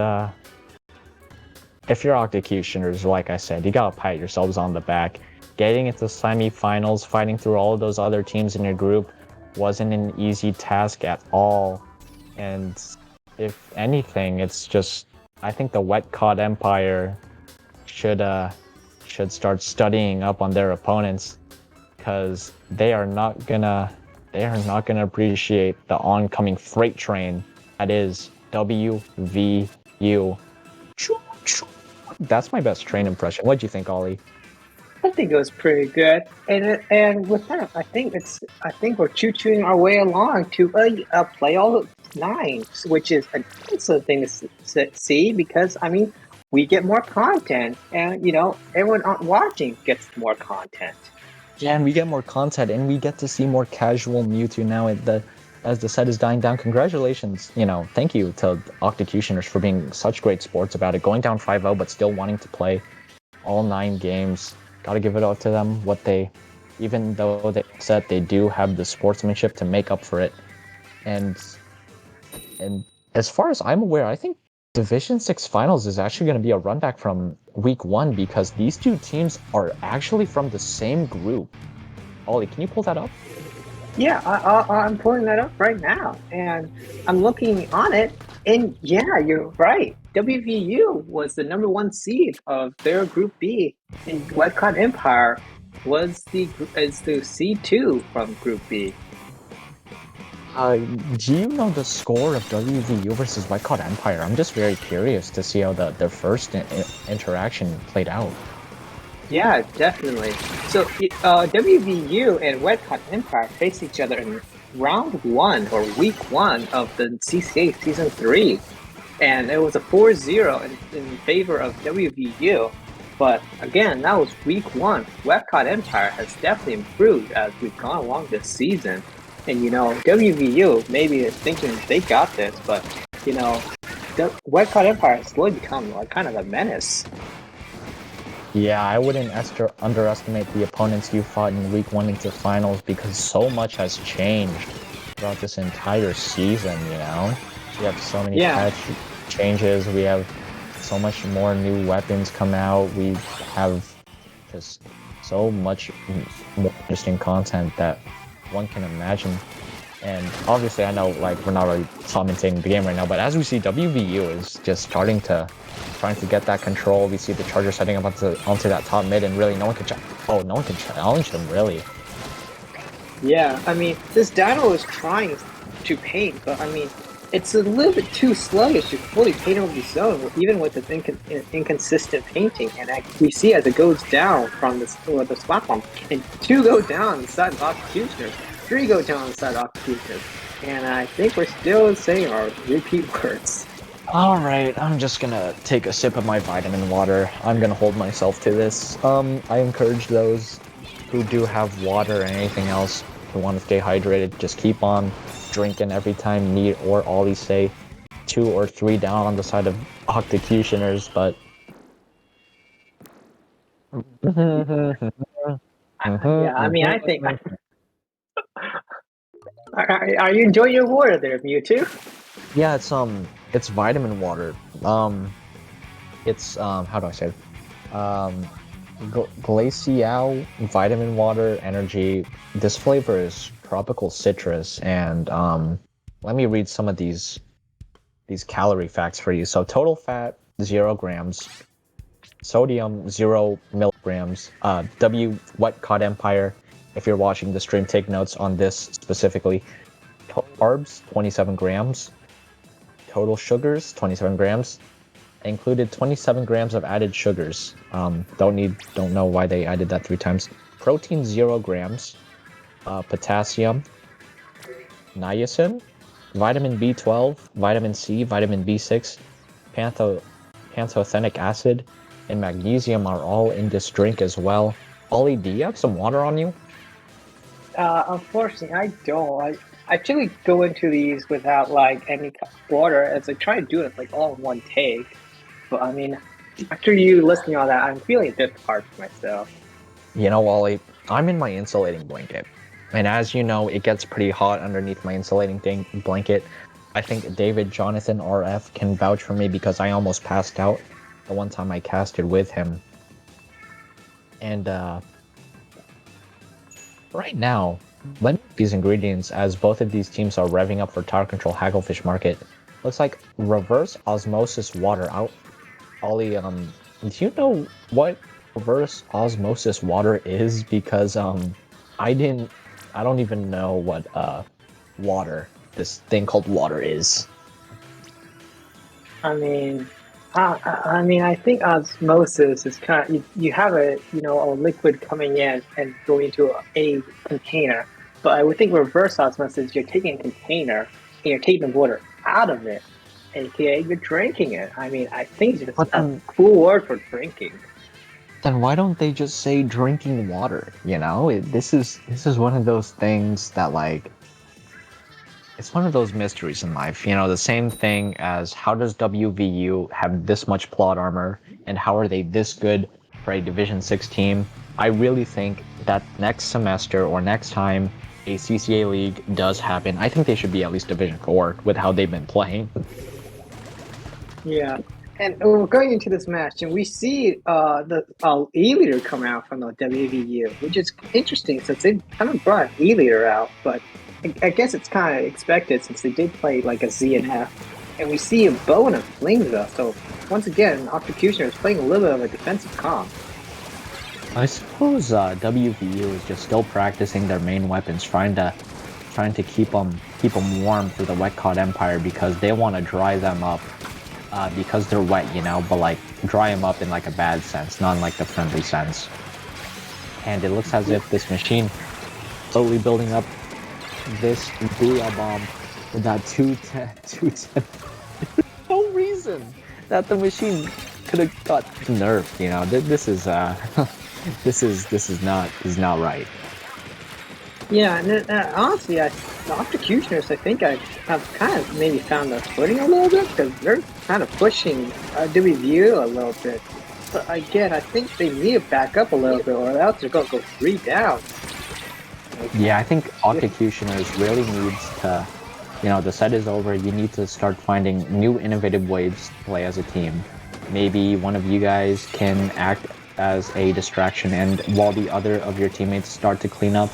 if you're Octocutioners, like I said, you gotta pat yourselves on the back. Getting into semifinals, fighting through all of those other teams in your group wasn't an easy task at all. And if anything, it's just I think the Wet Cod Empire should start studying up on their opponents because they are not gonna appreciate the oncoming freight train that is WVU. That's my best train impression. What do you think, Ollie? I think it was pretty good, and with that, I think we're choo-chooing our way along to play all nine, which is an excellent thing to see because I mean we get more content, and everyone watching gets more content. Yeah, and we get more content, and we get to see more casual Mewtwo now. As the set is dying down, congratulations. Thank you to Octocutioners for being such great sports about it, going down 5-0, but still wanting to play all 9 games. Gotta give it up to them. Even though they said they do have the sportsmanship to make up for it. And and as far as I'm aware, I think Division 6 Finals is actually going to be a run back from Week 1 because these two teams are actually from the same group. Ollie, can you pull that up? Yeah, I'm pulling that up right now, and I'm looking on it, and yeah, you're right. WVU was the number one seed of their Group B, and Wetcott Empire is the C2 from Group B. Do you know the score of WVU versus White Cloud Empire? I'm just very curious to see how their first interaction played out. Yeah, definitely. So WVU and Wetcott Empire faced each other in round one or week one of the CCA season 3. And it was a 4-0 in favor of WVU. But again, that was week one. Wetcott Empire has definitely improved as we've gone along this season. And WVU maybe is thinking they got this, but the Wetcott Empire has slowly become like kind of a menace. Yeah, I wouldn't underestimate the opponents you fought in Week 1 into finals because so much has changed throughout this entire season. We have so many Yeah, patch changes. We have so much more new weapons come out. We have just so much more interesting content that one can imagine. And obviously, I know like we're not really commenting the game right now, but as we see, WVU is just trying to get that control. We see the Chargers heading up onto that top mid, and really no one can challenge them really. yeah. I mean, this Dino is trying to paint, but I mean, it's a little bit too sluggish to fully paint over the zone, even with its inconsistent painting. And we see as it goes down from the platform, and 2 go down inside of Octocutioners, 3 go down inside of Octocutioners. And I think we're still saying our repeat words. All right, I'm just gonna take a sip of my vitamin water. I'm gonna hold myself to this. I encourage those who do have water and anything else who want to stay hydrated, just keep on drinking every time Neat or Ollie say 2 or 3 down on the side of Octocutioners, but Yeah, I mean, I think. Are you enjoying your water there, Mewtwo? yeah, It's vitamin water. It's how do I say it? Glacial vitamin water energy. This flavor is tropical citrus, and let me read some of these calorie facts for you. So total fat 0 grams, sodium 0 milligrams. Wet Cod Empire. If you're watching the stream, take notes on this specifically. Total carbs 27 grams. Total sugars 27 grams. Included 27 grams of added sugars. Don't know why they added that 3 times. Protein 0 grams. Potassium, niacin, vitamin B12, vitamin C, vitamin B6, pantothenic acid, and magnesium are all in this drink as well. Ollie, do you have some water on you? Unfortunately, I don't. I actually go into these without like any water, as I try to do it like all in one take. But I mean, after you listening to all that, I'm feeling a bit parched myself. You know, Ollie, I'm in my insulating blanket. And as you know, it gets pretty hot underneath my insulating blanket. I think David Jonathan RF can vouch for me because I almost passed out the one time I casted with him. And right now, let me these ingredients as both of these teams are revving up for Tower Control Hagglefish Market. Looks like reverse osmosis water out. Ollie, do you know what reverse osmosis water is? Because I didn't I don't even know what water, this thing called water is. I mean, I think osmosis is kind of you have a liquid coming in and going into a container, but I would think reverse osmosis you're taking a container and you're taking the water out of it, aka you're drinking it. I mean, I think it's just But a cool word for drinking. then why don't they just say drinking water? You know, this is one of those things that like it's one of those mysteries in life. You know, the same thing as how does WVU have this much plot armor and how are they this good for a Division 6 team? I really think that next semester or next time a CCA league does happen, I think they should be at least Division 4 with how they've been playing. Yeah. And we're going into this match, and we see the E-leader come out from the WVU, which is interesting since they kind of brought E-leader out, but I guess it's kind of expected since they did play like a Z and F. And we see a bow and a fling though, so once again, Octocutioner is playing a little bit of a defensive comp. I suppose WVU is just still practicing their main weapons, trying to keep them warm for the Wet Cod Empire because they want to dry them up because they're wet, you know, but like dry them up in like a bad sense, not in like the friendly sense. And it looks as if this machine slowly building up this Booyah Bomb with that 210. No reason that the machine could have got nerfed, you know. This is this is not right. Yeah, and honestly, the Octocutioners, I think I've kind of maybe found their footing a little bit because they're kind of pushing WVU a little bit. But again, I think they need to back up a little bit, or else they're going to go 3 down. Yeah, I think Octocutioners really needs to, you know, the set is over. You need to start finding new innovative ways to play as a team. Maybe one of you guys can act as a distraction, and while the other of your teammates start to clean up,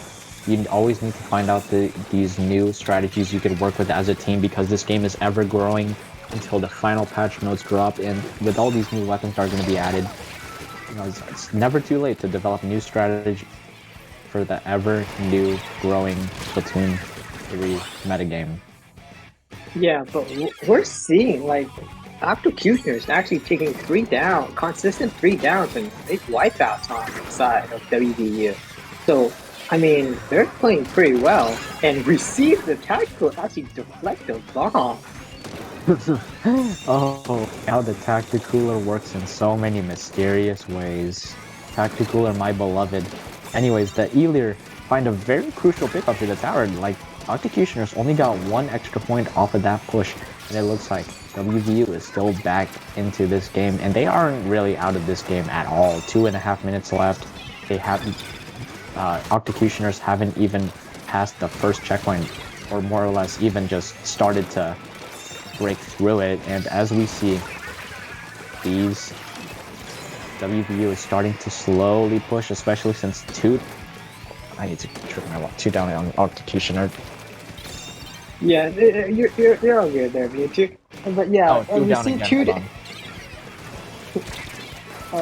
you always need to find out these new strategies you could work with as a team because this game is ever growing until the final patch notes drop, and with all these new weapons that are going to be added, you know, it's never too late to develop new strategy for the ever new growing Splatoon 3 metagame. Yeah, but we're seeing like Octocutioners actually taking 3 down, consistent 3 downs, and big wipeouts on the side of WVU. So, I mean, they're playing pretty well and receive the tactical actually deflect the bomb. Oh, how the Tacticooler works in so many mysterious ways. Tacticooler, my beloved. Anyways, the Elir find a very crucial pickup to the tower. Like, Octocutioners only got one extra point off of that push, and it looks like WVU is still back into this game, and they aren't really out of this game at all. 2.5 minutes left. They haven't. Octocutioners haven't even passed the first checkpoint, or more or less even just started to break through it. And as we see, these WVU is starting to slowly push, especially since I need to trip my luck. 2 down on Octocutioner. Yeah, you're all good there, Mewtwo. But yeah, Oh, 2 we down see again. Hold on.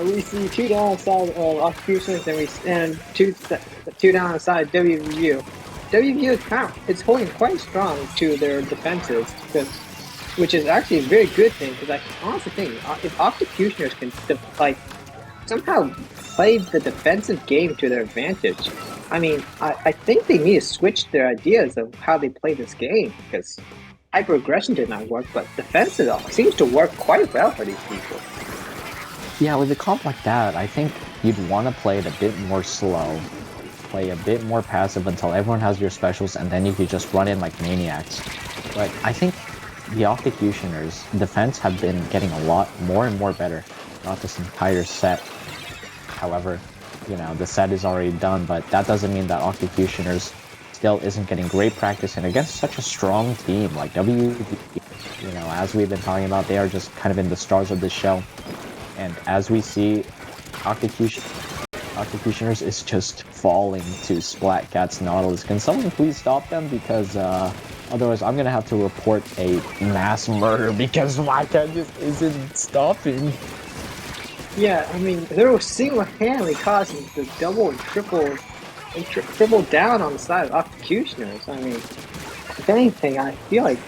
we see two down side of Occupations and two down side WVU. WVU is it's holding quite strong to their defenses, which is actually a very good thing. Because I honestly think if Octocutioners can somehow play the defensive game to their advantage, I mean, I think they need to switch their ideas of how they play this game because hyper aggression did not work, but defensive seems to work quite well for these people. Yeah, with a comp like that, I think you'd want to play it a bit more slow, play a bit more passive until everyone has your specials, and then you could just run in like maniacs. But I think the Octocutioners' defense have been getting a lot more and more better throughout this entire set. However, the set is already done, but that doesn't mean that Octocutioners still isn't getting great practice, and against such a strong team like WVU, as we've been talking about, they are just kind of in the stars of the show. And as we see, Octocutioners is just falling to Splatcat's Nautilus. Can someone please stop them? Because otherwise I'm going to have to report a mass murder because my cat just isn't stopping. Yeah, I mean, they were single-handedly causing the double and triple down on the side of Octocutioners. I mean, if anything, I feel like,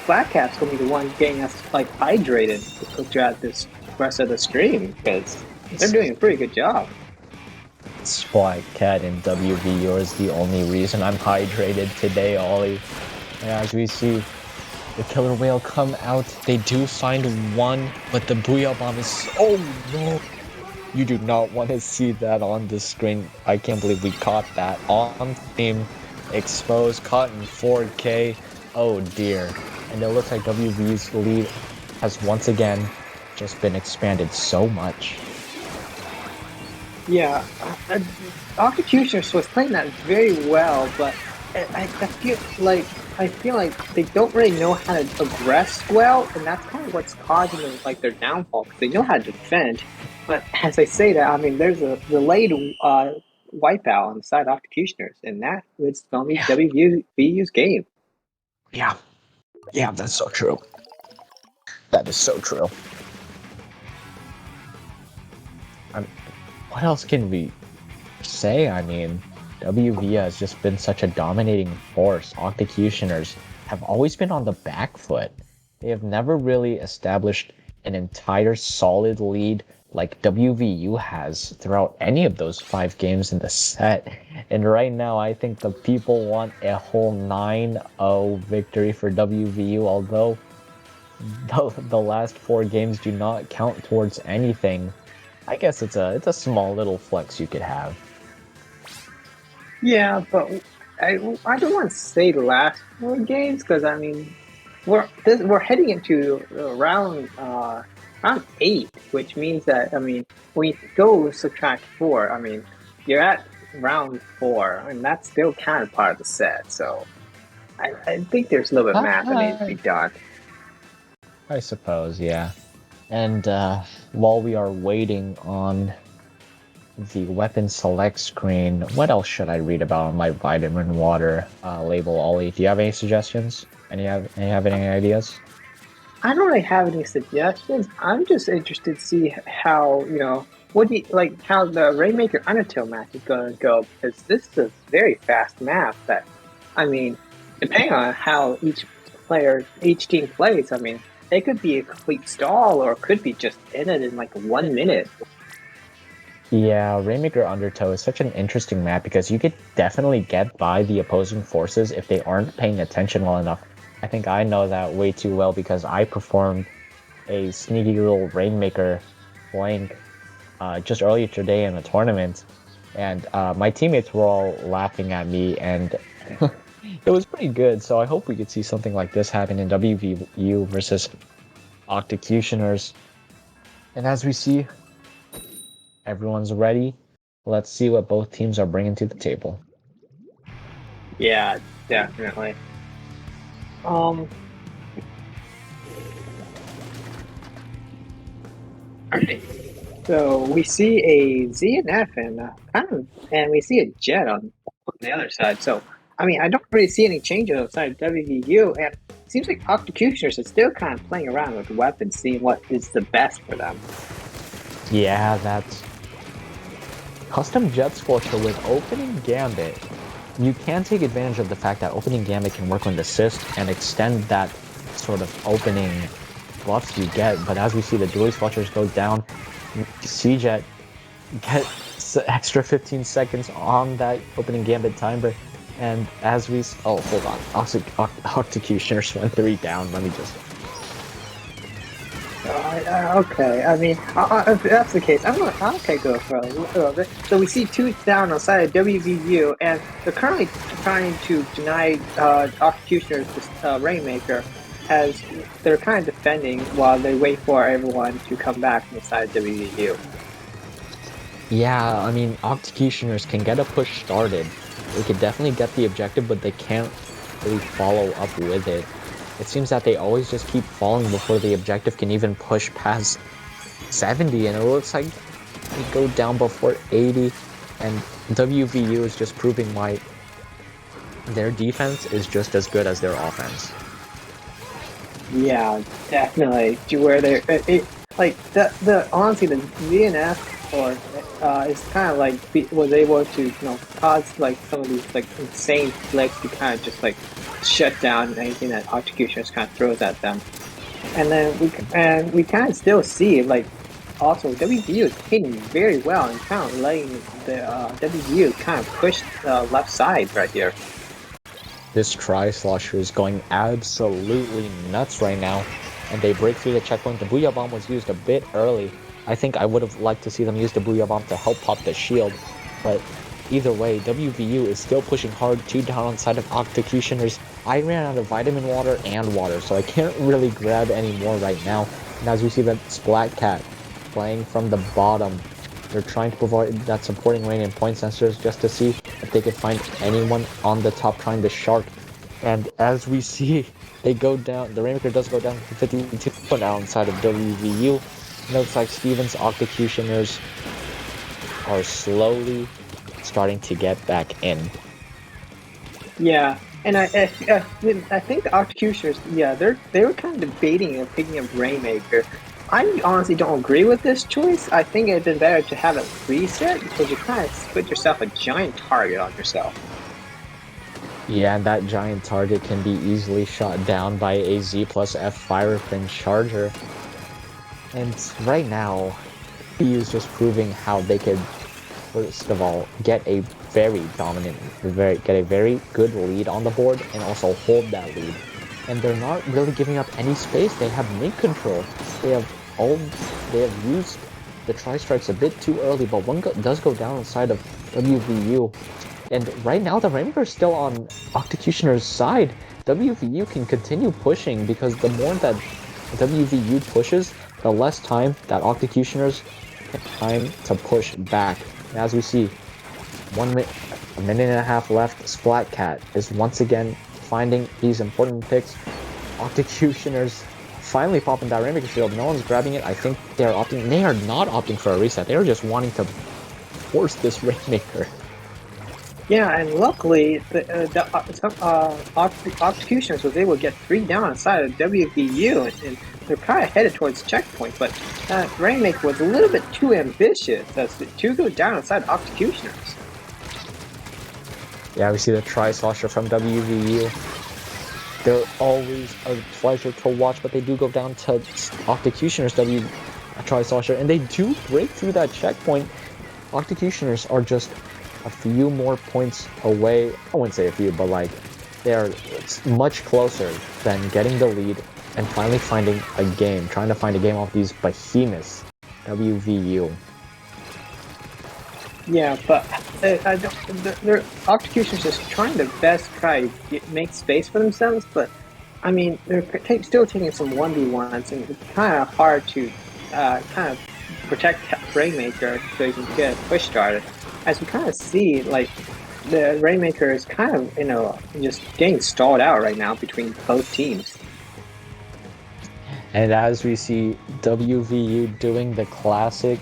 Black Cat's gonna be the one getting us hydrated throughout this rest of the stream because they're doing a pretty good job. Splatcat and WVU is the only reason I'm hydrated today, Ollie. And as we see the killer whale come out, they do find one, but the Booyah Bomb is... Oh no! You do not want to see that on the screen. I can't believe we caught that on stream. Exposed, caught in 4K. Oh dear. And it looks like WV's lead has once again just been expanded so much. Yeah, Octocutioners was playing that very well, but I feel like they don't really know how to aggress well, and that's kind of what's causing them, their downfall. Because they know how to defend, but as I say that, I mean there's a delayed wipeout on the side of Octocutioners, and that is going to be WVU's game. Yeah, that's so true. That is so true. What else can we say? I mean, WV has just been such a dominating force. Octocutioners have always been on the back foot. They have never really established an entire solid lead like WVU has throughout any of those 5 games in the set. And right now, I think the people want a whole 9-0 victory for WVU, although the last 4 games do not count towards anything. I guess it's a small little flex you could have. Yeah, but I don't want to say the last 4 games because I mean we're heading into round 8, which means that I mean when you go subtract 4, I mean you're at round 4, and that's still kind of part of the set. So I think there's a little bit of math that needs to be done. I suppose, yeah. And while we are waiting on the weapon select screen, what else should I read about on my vitamin water label, Ollie? Do you have any suggestions? Have any ideas? I don't really have any suggestions. I'm just interested to see how, what do you like how the Rainmaker Undertale match is going to go because this is a very fast map that, I mean, depending on how each team plays, I mean, it could be a complete stall or it could be just ended in 1 minute. Yeah, Rainmaker Undertow is such an interesting map because you could definitely get by the opposing forces if they aren't paying attention well enough. I think I know that way too well because I performed a sneaky little Rainmaker flank just earlier today in a tournament, and my teammates were all laughing at me, and it was pretty good. So I hope we could see something like this happen in WVU versus Octocutioners. And as we see, everyone's ready. Let's see what both teams are bringing to the table. Yeah, definitely. Alright. So we see a Z and F and and we see a Jet on the other side. So I mean, I don't really see any changes outside of WVU, and it seems like Octocutioners is still kind of playing around with weapons, seeing what is the best for them. Yeah, that's custom Jet Scorcher with opening Gambit. You can take advantage of the fact that opening Gambit can work on the assist and extend that sort of opening buffs you get. But as we see the Dually Fletchers go down, C-Jet get extra 15 seconds on that opening Gambit timer. And as we... Oh, hold on. Octocutioners went 3 down. Let me just... Okay, I mean, if that's the case, I'll take go for a little bit. So we see two down outside of WVU, and they're currently trying to deny Octocutioners this Rainmaker, as they're kind of defending while they wait for everyone to come back from the side of WVU. Yeah, I mean, Octocutioners can get a push started. They could definitely get the objective, but they can't really follow up with it. It seems that they always just keep falling before the objective can even push past 70, and it looks like they go down before 80, and WVU is just proving why their defense is just as good as their offense. Yeah, definitely. To where they're like the honestly the DNF or is kind of like was able to cause like some of these like insane flicks to kind of just like shut down anything that Octocutioners kind of throws at them, and then we kind of still see like also WVU is hitting very well and kind of letting the WVU kind of push the left side right here. This Tri-Slosher is going absolutely nuts right now, and they break through the checkpoint. The Booyah Bomb was used a bit early. I think I would have liked to see them use the Booyah Bomb to help pop the shield, but either way, WVU is still pushing hard, 2 down on side of Octocutioners. I ran out of vitamin water and water, so I can't really grab any more right now. And as we see the Splat Cat playing from the bottom, they're trying to provide that supporting rain and point sensors just to see if they could find anyone on the top trying to shark. And as we see, they go down. The Rainmaker does go down to 52 now inside of WVU. It looks like Steven's Octocutioners are slowly starting to get back in. Yeah, and I think the Octocutioners, yeah, they were kind of debating and picking up Rainmaker. I honestly don't agree with this choice. I think it'd been better to have it reset because you kind of put yourself a giant target on yourself. Yeah, and that giant target can be easily shot down by a Z plus F Fire Fin Charger. And right now, he is just proving how they could, first of all, get a very dominant, get a very good lead on the board and also hold that lead. And they're not really giving up any space. They have mid control. They have used the tri-strikes a bit too early, but one does go down inside of WVU. And right now the Rainmaker is still on Octocutioner's side. WVU can continue pushing because the more that WVU pushes, the less time that Octocutioners have time to push back. And as we see, a minute and a half left, Splat Cat is once again finding these important picks. Octocutioners finally popping that Rainmaker shield. No one's grabbing it. I think they are opting. They are not opting for a reset. They are just wanting to force this Rainmaker. Yeah, and luckily, the Octocutioners was able to get 3 down inside of WVU, and they're kind of headed towards checkpoint, but Rainmaker was a little bit too ambitious as to go down inside Octocutioners. Yeah, we see the Tri-Slosher from WVU. They're always a pleasure to watch, but they do go down to Octocutioners Tri-Slosher, and they do break through that checkpoint. Octocutioners are just a few more points away. I wouldn't say a few, but like they're much closer than getting the lead and finally finding a game, trying to find a game off these behemoths, WVU. Yeah, but their Octocutioners just trying their best to try to make space for themselves, but I mean, they're still taking some 1v1s, and it's kind of hard to kind of protect Rainmaker so you can get a push started. As we kind of see, like, the Rainmaker is kind of, just getting stalled out right now between both teams. And as we see WVU doing the classic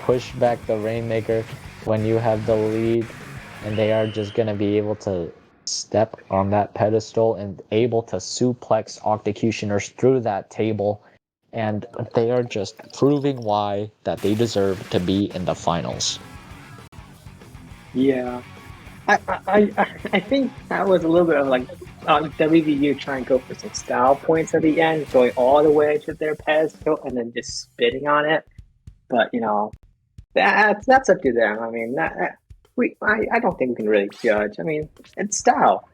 push back the Rainmaker when you have the lead, and they are just gonna be able to step on that pedestal and able to suplex Octocutioners through that table, and they are just proving why that they deserve to be in the finals. Yeah. I think that was a little bit of like WVU trying to go for some style points at the end, going all the way to their pedestal and then just spitting on it. But that's up to them. I mean, I don't think we can really judge. I mean, it's style.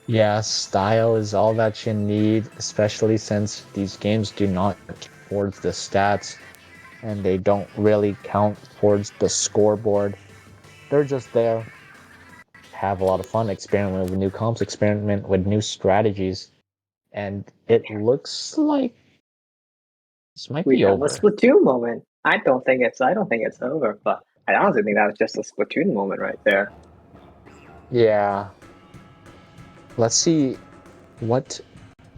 Yeah, style is all that you need, especially since these games do not count towards the stats and they don't really count towards the scoreboard. They're just there, have a lot of fun, experiment with new comps, experiment with new strategies, and it looks like this might We be have a over. Splatoon moment. I don't think it's over, but I honestly think that was just a Splatoon moment right there. Yeah. Let's see what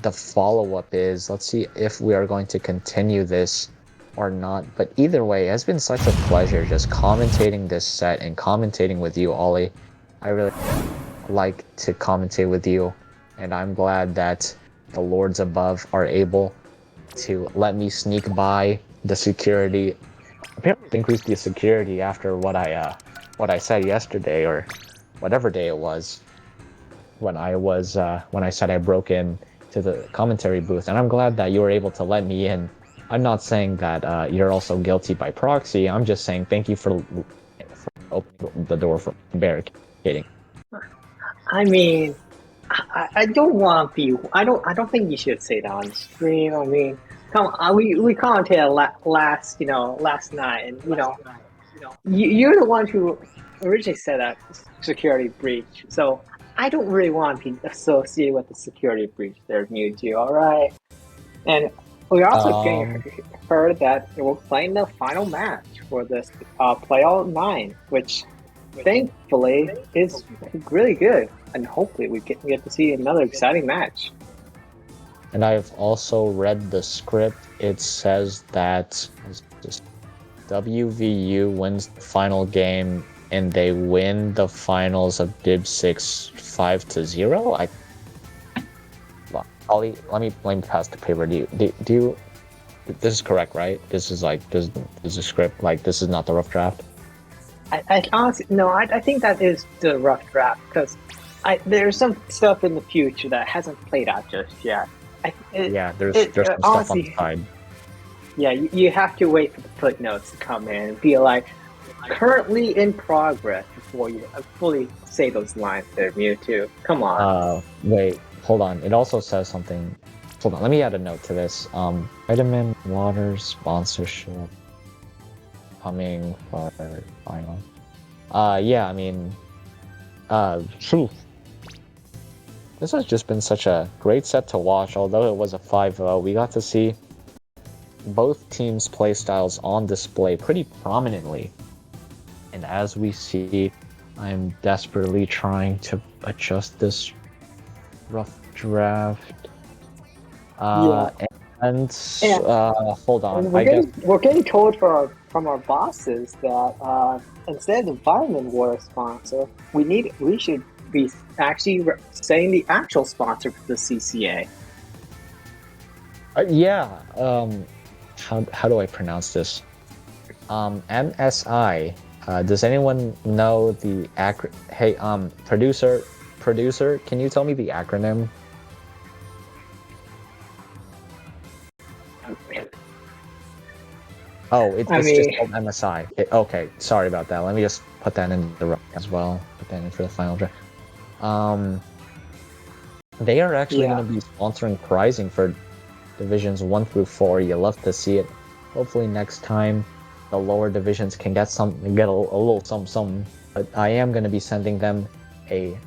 the follow up is. Let's see if we are going to continue this or not. But either way, it's been such a pleasure just commentating this set and commentating with you, Ollie. I really like to commentate with you, and I'm glad that the lords above are able to let me sneak by the security. Apparently, increased the security after what I said yesterday or whatever day it was when I said I broke in to the commentary booth, and I'm glad that you were able to let me in. I'm not saying that you're also guilty by proxy. I'm just saying thank you for opening the door for barricading. I mean, I don't want to be. I don't think you should say that on the stream. I mean, come on, we commented last night, and you're the one who originally said that security breach. So I don't really want to be associated with the security breach there, Mewtwo. All right, and we're also getting Um, heard that we're playing the final match for this playoff 9, which thankfully is really good, and hopefully we get to see another exciting match. and I've also read the script. It says that WVU wins the final game and they win the finals of Dib 6 5-0. Ollie, let me pass the paper. Do you this is correct, right? This is like this is a script. Like this is not the rough draft. I honestly no, I think that is the rough draft because there's some stuff in the future that hasn't played out just yet. Yeah, there's some stuff on the Honestly, side. yeah, you have to wait for the footnotes to come in and be like currently in progress before you fully say those lines there, Mewtwo. Come on. Wait, hold on. It also says something. Hold on, let me add a note to this. Vitamin water sponsorship coming for final. Yeah, I mean, phew. This has just been such a great set to watch. Although it was a 5-0, we got to see both teams' playstyles on display pretty prominently. And as we see, I'm desperately trying to adjust this rough draft. Yeah. And And hold on, we're I guess. getting told from our bosses that instead of vitamin water sponsor, we should be actually saying the actual sponsor for the CCA. Yeah. How do I pronounce this? MSI. Does anyone know the Hey, producer, can you tell me the acronym? Oh, I it's just mean, called MSI. Okay, sorry about that. Let me just put that in the as well. Put that in for the final draft. Um, they are actually yeah. going to be sponsoring prizing for divisions 1 through 4. You love to see it. Hopefully next time the lower divisions can get a little some. But I am going to be sending them a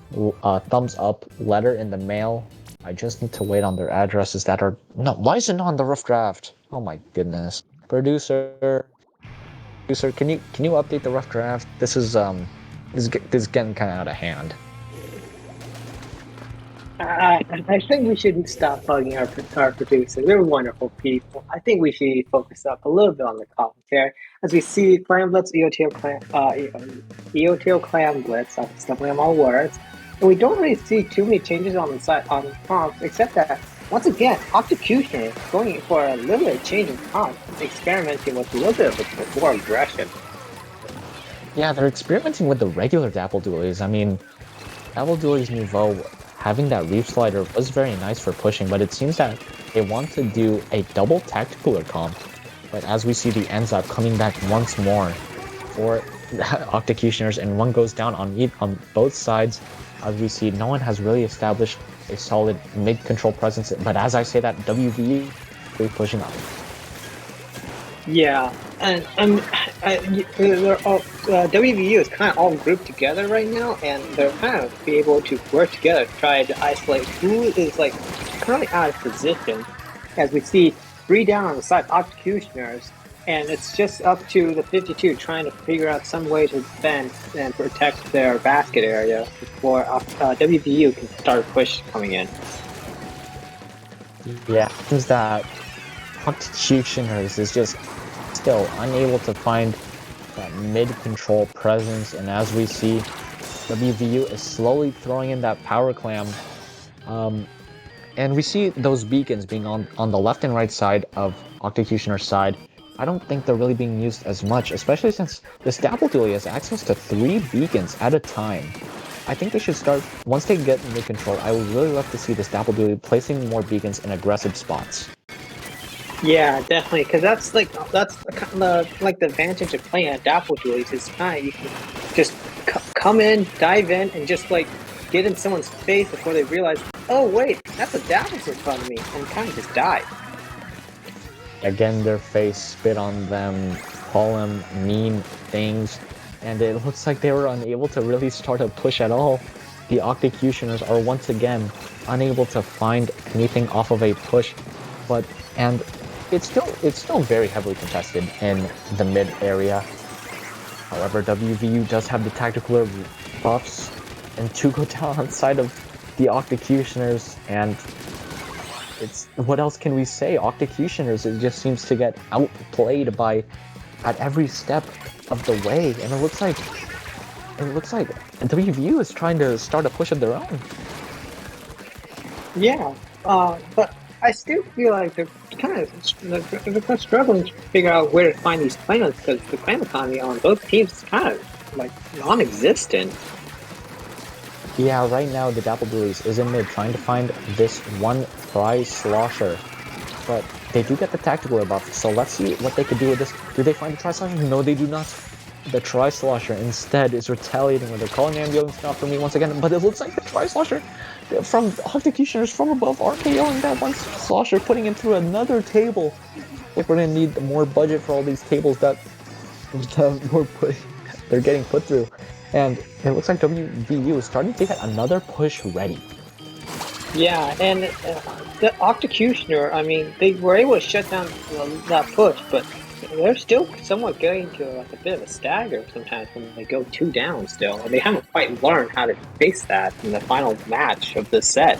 thumbs up letter in the mail. I just need to wait on their addresses that are no. Why is it not on the rough draft? Oh my goodness, producer, can you update the rough draft? This is getting kind of out of hand. I think we should stop bugging our producers. They're wonderful people. I think we should focus up a little bit on the commentary as we see Clan Blitz, EOTL Clan Blitz. I'm stumbling on my words, and we don't really see too many changes on the side on comps, except that once again, Octocutioner going for a little bit of change in comp, experimenting with a little bit of more aggression. Yeah, they're experimenting with the regular Dapple Dualies. I mean, Dapple Dualies Nouveau, having that Reef Slider was very nice for pushing, but it seems that they want to do a double Tacticular comp. But as we see the ends up coming back once more for Octocutioners, and one goes down on both sides, as we see no one has really established a solid mid-control presence. But as I say that, WVU really pushing up. Yeah, and they're all, WVU is kind of all grouped together right now, and they're kind of be able to work together to try to isolate who is like currently out of position. As we see three down on the side, Octocutioners, and it's just up to the 52 trying to figure out some way to defend and protect their basket area before WVU can start a push coming in. Yeah, it seems that Octocutioners is just still unable to find that mid-control presence, and as we see, WVU is slowly throwing in that power clam. And we see those beacons being on the left and right side of Octocutioner's side. I don't think they're really being used as much, especially since this Dapple Dually has access to 3 beacons at a time. I think they should start, once they get mid-control, I would really love to see this Dapple Dually placing more beacons in aggressive spots. Yeah, definitely, because that's like the advantage of playing at Dapple Dualies is kind of you can just come in, dive in, and just like get in someone's face before they realize, oh wait, that's a Dapple's in front of me, and kind of just die. Again, their face, spit on them, call them mean things, and it looks like they were unable to really start a push at all. The Octocutioners are once again unable to find anything off of a push, and it's still very heavily contested in the mid area. However, WVU does have the tactical buffs, and 2 go down on the side of the Octocutioners, and it's what else can we say? Octocutioners, it just seems to get outplayed by at every step of the way, and it looks like WVU is trying to start a push of their own. Yeah, but I still feel like they're struggling to figure out where to find these planets because the clan economy on both teams is kind of like non-existent. Yeah, right now the Dapple Dualies is in mid trying to find this one prize slosher, but they do get the tactical buff, so let's see what they could do with this. Do they find the Tri-Slosher? No, they do not. The Tri-Slosher instead is retaliating when they're calling ambulance now for me once again, but it looks like the Tri-Slosher from Octocutioners from above RKOing that one Slosher, putting him through another table. If we're gonna need more budget for all these tables that they're getting put through. And it looks like WVU is starting to get another push ready. Yeah, and the Octocutioner, I mean, they were able to shut down that push, but they're still somewhat getting to like a bit of a stagger sometimes when they go 2 down still, and they haven't quite learned how to face that in the final match of this set.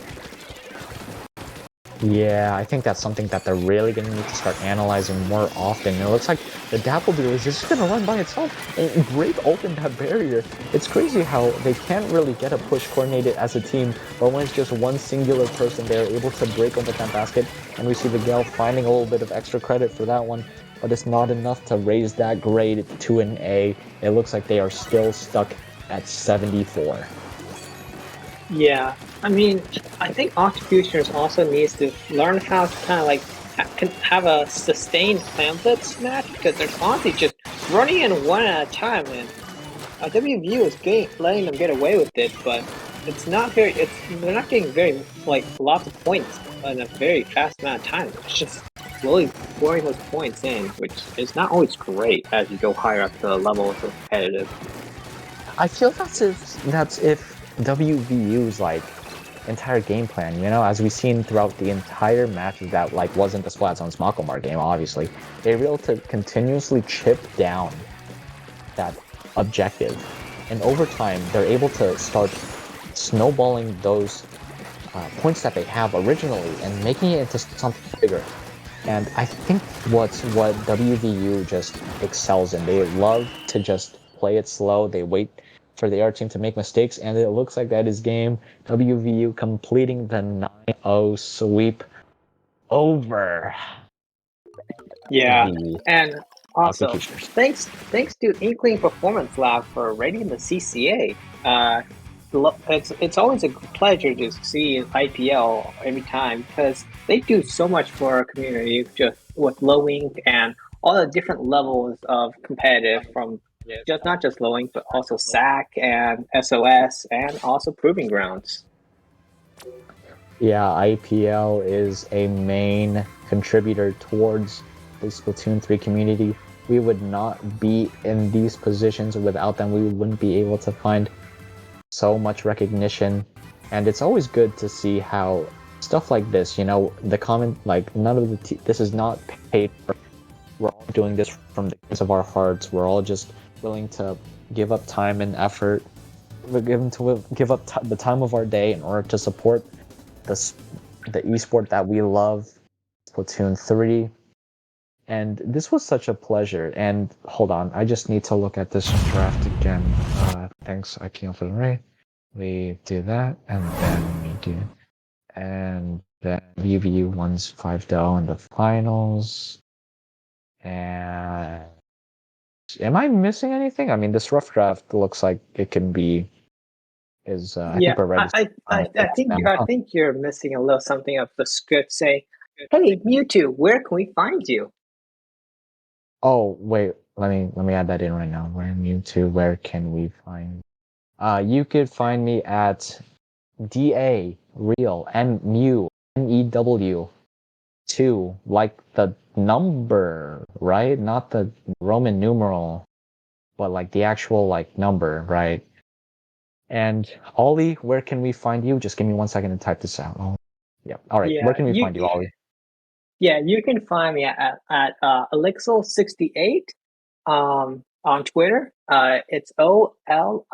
Yeah, I think that's something that they're really going to need to start analyzing more often. It looks like the Dapple Duel is just going to run by itself and break open that barrier. It's crazy how they can't really get a push coordinated as a team, but when it's just one singular person, they're able to break open that basket. And we see the Gale finding a little bit of extra credit for that one, but it's not enough to raise that grade to an A. It looks like they are still stuck at 74. Yeah, I mean, I think Octocutioners also needs to learn how to kind of like have a sustained Clamblitz match because they're constantly just running in one at a time, and WVU is letting them get away with it, but it's not very. They're not getting very like lots of points in a very fast amount of time. It's just slowly pouring those points in, which is not always great as you go higher up the level of competitive. I feel that's if WVU's like entire game plan, you know, as we've seen throughout the entire match that like wasn't the Splat Zone's Makomar game, obviously. They were able to continuously chip down that objective. And over time, they're able to start snowballing those points that they have originally and making it into something bigger. And I think what WVU just excels in. They love to just play it slow. They wait for the other team to make mistakes, and it looks like that is game. WVU completing the 9-0 sweep over Yeah, the and also Octocutioners. thanks to Inkling Performance Lab for rating the CCA. It's always a pleasure to see IPL every time because they do so much for our community, just with low ink and all the different levels of competitive from just not just low ink but also SAC and SOS and also Proving Grounds. Yeah, IPL is a main contributor towards the Splatoon 3 community. We would not be in these positions without them. We wouldn't be able to find so much recognition. And it's always good to see how stuff like this, the comment, like, none of this is not paid for. We're all doing this from the goodness of our hearts. We're all just willing to give up time and effort. We're given to give up the time of our day in order to support the the esport that we love, Splatoon 3. And this was such a pleasure. And hold on, I just need to look at this draft again. Thanks, IKEA, for the raid. We do that, and then we do, and then WVU wins 5-0 in the finals. And am I missing anything? I mean, this rough draft looks like it can be. I Yeah, think we're ready. I think you're missing a little something of the script saying, "Hey Mewtwo, where can we find you?" Oh wait, let me add that in right now. Where Mewtwo? Where can we find? You could find me at DA Real and Mew NEW 2, like the number, right? Not the Roman numeral, but like the actual like number, right? And Ollie, where can we find you? Just give me 1 second to type this out. Oh, yeah. All right. Where Yeah, can we find you, Ollie? yeah, you can find me at Elixir68 on Twitter. It's OLIXIL.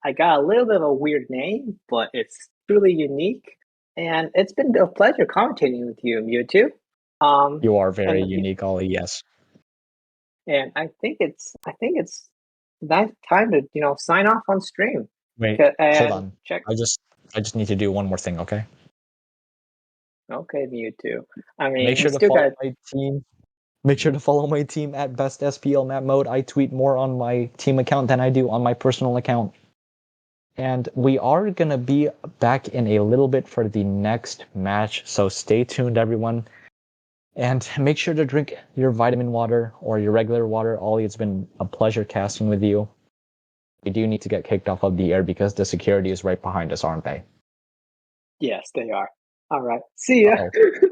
I got a little bit of a weird name, but it's truly unique. And it's been a pleasure commentating with you, Mewtwo. Um, You are very and unique, Ollie. Yes. and I think it's that time to sign off on stream. Wait, hold And on. check. I just need to do one more thing, okay? Okay, Mewtwo. I Make mean, we sure to still follow got. my team. Make sure to follow my team at Best SPL Map Mode. I tweet more on my team account than I do on my personal account. And we are going to be back in a little bit for the next match. So stay tuned, everyone. And make sure to drink your vitamin water or your regular water. Ollie, it's been a pleasure casting with you. We do need to get kicked off of the air because the security is right behind us, aren't they? Yes, they are. All right. See ya. Uh-oh.